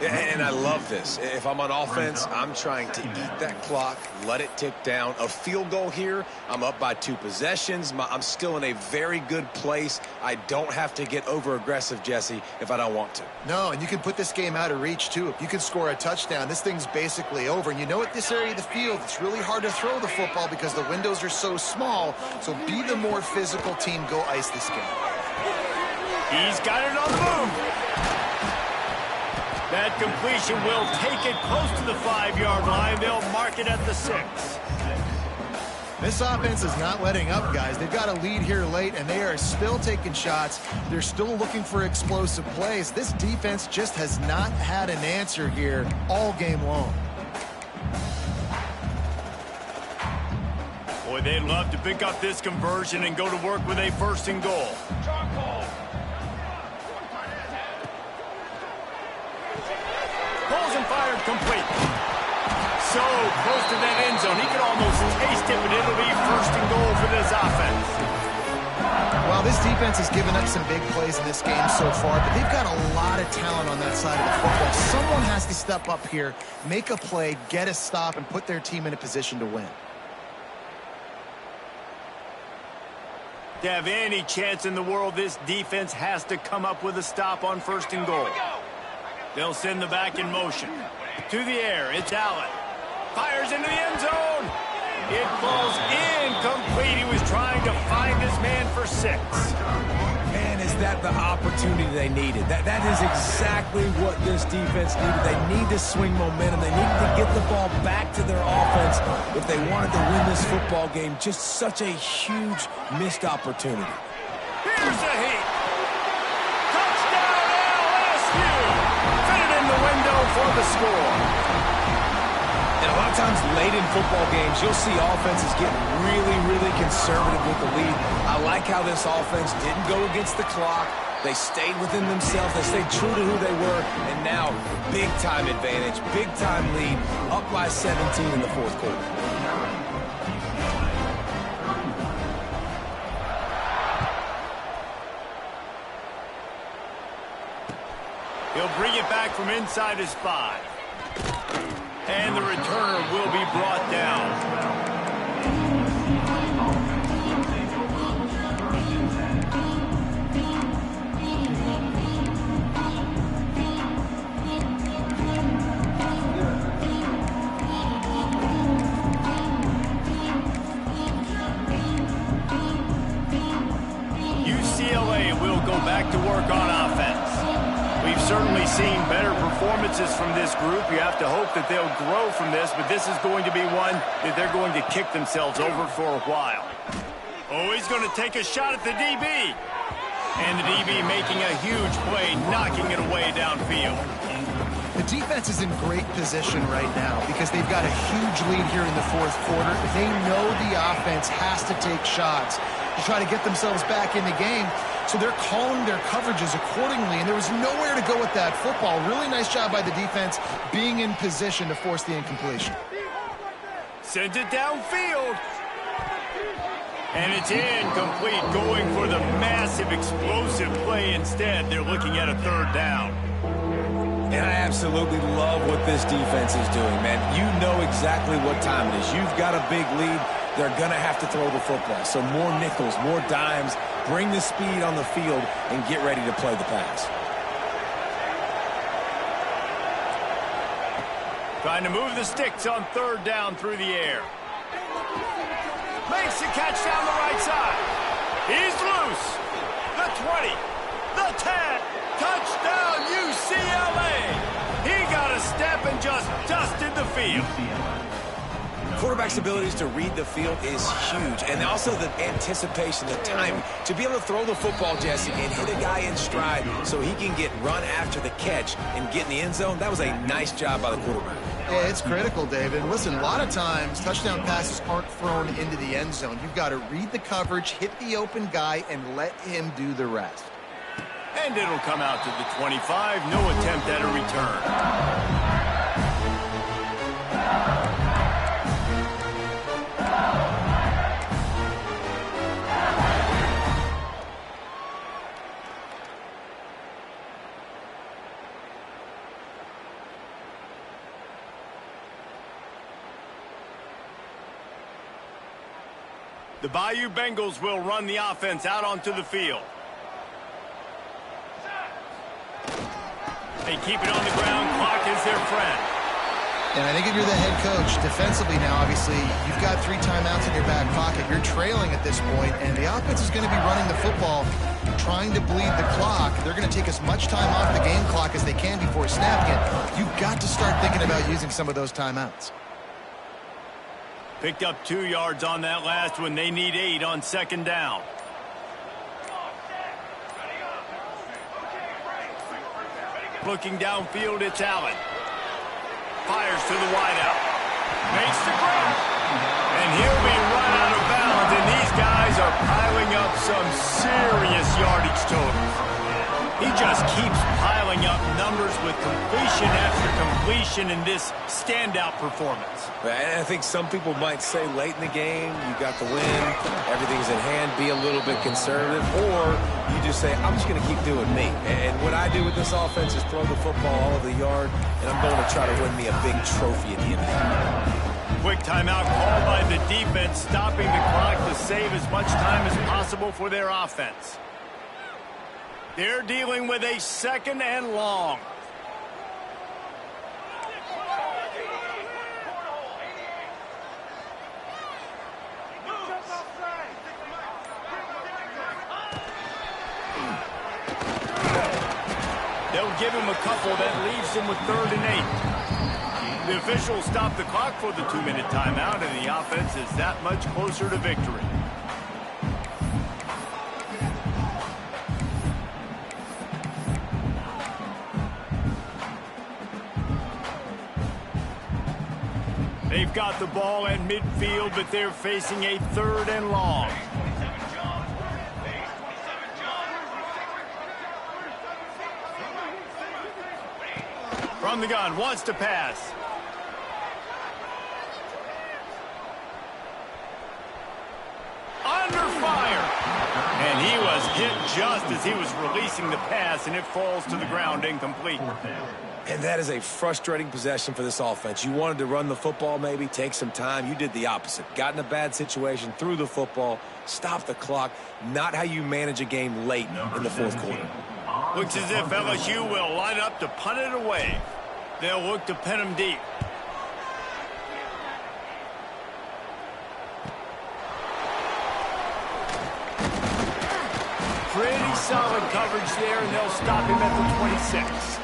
C: And I love this. If I'm on offense, I'm trying to eat that clock, let it tick down. A field goal here, I'm up by 2 possessions. I'm still in a very good place. I don't have to get over-aggressive, Jesse, if I don't want to.
B: No, and you can put this game out of reach, too. If you can score a touchdown, this thing's basically over. And you know, at this area of the field, it's really hard to throw the football because the windows are so small. So be the more physical team. Go ice this game.
A: He's got it on the move. That completion will take it close to the 5-yard line. They'll mark it at the 6.
B: This offense is not letting up, guys. They've got a lead here late, and they are still taking shots. They're still looking for explosive plays. This defense just has not had an answer here all game long.
A: Boy, they'd love to pick up this conversion and go to work with a 1st and goal. Pulls and fired complete. So close to that end zone. He could almost taste it, but it'll be 1st and goal for this offense.
B: Well, this defense has given up some big plays in this game so far, but they've got a lot of talent on that side of the football. Someone has to step up here, make a play, get a stop, and put their team in a position to win.
A: To have any chance in the world, this defense has to come up with a stop on 1st and goal. They'll send the back in motion. To the air, it's Allen. Fires into the end zone. It falls incomplete. He was trying to find his man for 6.
C: Man, is that the opportunity they needed? That is exactly what this defense needed. They need to swing momentum. They needed to get the ball back to their offense if they wanted to win this football game. Just such a huge missed opportunity.
A: Here's the heat. Touchdown, LSU. Fit it in the window for the score.
C: And A lot of times late in football games, you'll see offenses get really, really conservative with the lead. I like how this offense didn't go against the clock. They stayed within themselves. They stayed true to who they were. And now, big-time advantage, big-time lead, up by 17 in the fourth quarter.
A: He'll bring it back from inside his 5. And the returner will be brought down. UCLA will go back to work on offense. We've certainly seen better performances from this group. You have to hope that they'll grow from this, but this is going to be one that they're going to kick themselves over for a while. Oh, he's going to take a shot at the DB. And the DB making a huge play, knocking it away downfield.
B: The defense is in great position right now because they've got a huge lead here in the fourth quarter. They know the offense has to take shots to try to get themselves back in the game. So they're calling their coverages accordingly, and there was nowhere to go with that football. Really nice job by the defense being in position to force the incompletion.
A: Sends it downfield. And it's incomplete, going for the massive explosive play instead. They're looking at a third down.
C: And I absolutely love what this defense is doing, man. You know exactly what time it is. You've got a big lead. They're going to have to throw the football. So more nickels, more dimes, bring the speed on the field, and get ready to play the pass.
A: Trying to move the sticks on third down through the air. Makes the catch down the right side. He's loose. The 20. The 10. Touchdown, UCLA. He got a step and just dusted the field.
C: Quarterback's abilities to read the field is huge, and also the anticipation, the timing. To be able to throw the football, Jesse, and hit a guy in stride so he can get run after the catch and get in the end zone, that was a nice job by the quarterback.
B: Yeah, it's critical, David. Listen, a lot of times touchdown passes aren't thrown into the end zone. You've got to read the coverage, hit the open guy, and let him do the rest.
A: And it'll come out to the 25. No attempt at a return. The Bayou Bengals will run the offense out onto the field. They keep it on the ground. Clock is their friend.
B: And I think if you're the head coach, defensively now, obviously, you've got 3 timeouts in your back pocket. You're trailing at this point, and the offense is going to be running the football, trying to bleed the clock. They're going to take as much time off the game clock as they can before snapping it. You've got to start thinking about using some of those timeouts.
A: Picked up 2 yards on that last one. They need 8 on second down. Looking downfield, it's Allen. Fires to the wideout. Makes the grab. And he'll be run out of bounds. And these guys are piling up some serious yardage totals. He just keeps piling up numbers with completion after completion in this standout performance.
C: And I think some people might say late in the game, you got the win, everything's in hand, be a little bit conservative, or you just say, I'm just going to keep doing me. And what I do with this offense is throw the football all over the yard, and I'm going to try to win me a big trophy at the end of the game.
A: Quick timeout called by the defense, stopping the clock to save as much time as possible for their offense. They're dealing with a second and long. They'll give him a couple. That leaves him with 3rd and 8. The officials stop the clock for the 2-minute timeout, and the offense is that much closer to victory. They've got the ball at midfield, but they're facing a 3rd and long. From the gun, wants to pass. Under fire. And he was hit just as he was releasing the pass, and it falls to the ground incomplete.
C: And that is a frustrating possession for this offense. You wanted to run the football, maybe take some time. You did the opposite. Got in a bad situation, threw the football, stopped the clock. Not how you manage a game late in the 4th quarter.
A: Looks as if LSU will line up to punt it away. They'll look to pin him deep. Pretty solid coverage there, and they'll stop him at the 26.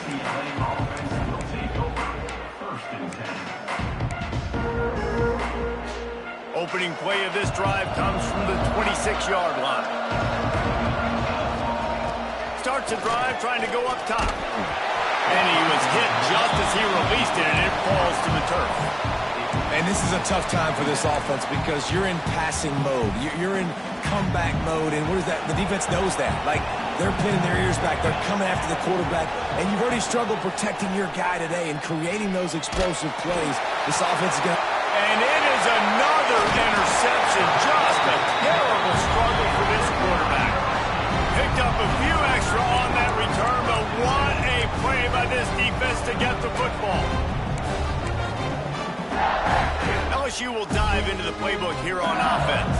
F: UCLA offense will take over 1st and 10.
A: Opening play of this drive comes from the 26-yard line. Starts a drive trying to go up top. And he was hit just as he released it, and it falls to the turf.
C: And this is a tough time for this offense because you're in passing mode. You're in comeback mode, and what is that? The defense knows that. Like, they're pinning their ears back. They're coming after the quarterback, and you've already struggled protecting your guy today and creating those explosive plays. This offense is going to...
A: And it is another interception. Just a terrible struggle for this quarterback. Picked up a few extra on that return, but what a play by this defense to get the football. LSU will dive into the playbook here on offense.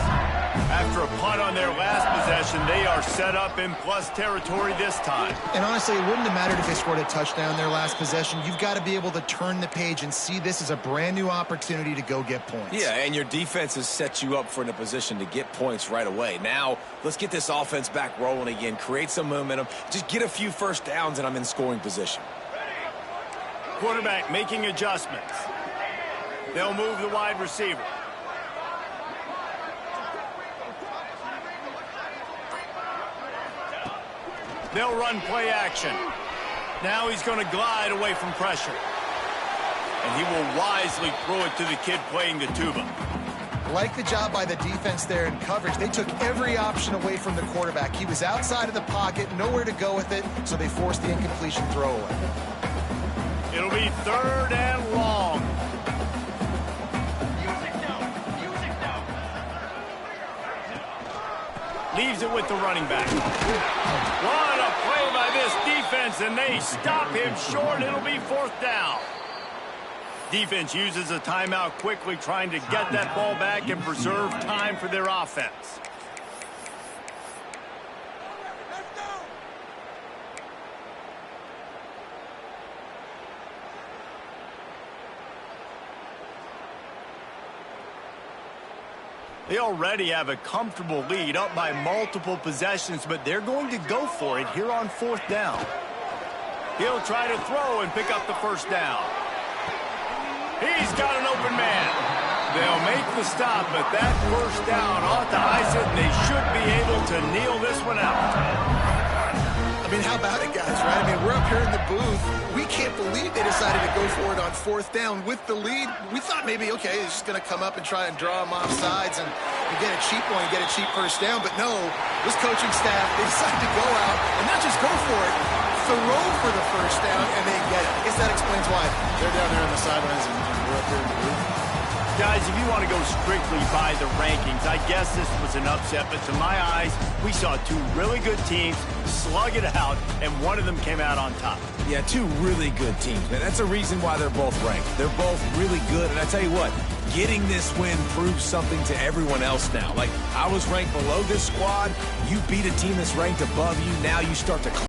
A: After a punt on their last possession, they are set up in plus territory this time.
B: And honestly, it wouldn't have mattered if they scored a touchdown their last possession. You've got to be able to turn the page and see this as a brand new opportunity to go get points.
C: Yeah, and your defense has set you up for in a position to get points right away. Now, let's get this offense back rolling again, create some momentum, just get a few first downs, and I'm in scoring position.
A: Quarterback making adjustments. They'll move the wide receiver. They'll run play action. Now he's going to glide away from pressure. And he will wisely throw it to the kid playing the tuba.
B: Like the job by the defense there in coverage. They took every option away from the quarterback. He was outside of the pocket, nowhere to go with it, so they forced the incompletion throwaway.
A: It'll be 3rd and long. Leaves it with the running back. What a play by this defense, and they stop him short. It'll be 4th down. Defense uses a timeout quickly, trying to get that ball back and preserve time for their offense. They already have a comfortable lead, up by multiple possessions, but they're going to go for it here on 4th down. He'll try to throw and pick up the first down. He's got an open man. They'll make the stop, but that first down ought to ice it, and they should be able to kneel this one out.
B: I mean, how about it, guys, right? I mean, we're up here in the booth. We can't believe they decided to go for it on 4th down with the lead. We thought maybe, okay, he's just going to come up and try and draw him off sides and get a cheap one, get a cheap first down. But no, this coaching staff, they decided to go out and not just go for it, throw for the first down, and they get it. I guess that explains why they're down there on the sidelines and we're up here in the booth.
A: Guys, if you want to go strictly by the rankings, I guess this was an upset, but to my eyes, we saw 2 really good teams slug it out, and one of them came out on top.
C: Yeah, 2 really good teams, man. That's a reason why they're both ranked. They're both really good, and I tell you what, getting this win proves something to everyone else now. Like, I was ranked below this squad. You beat a team that's ranked above you. Now you start to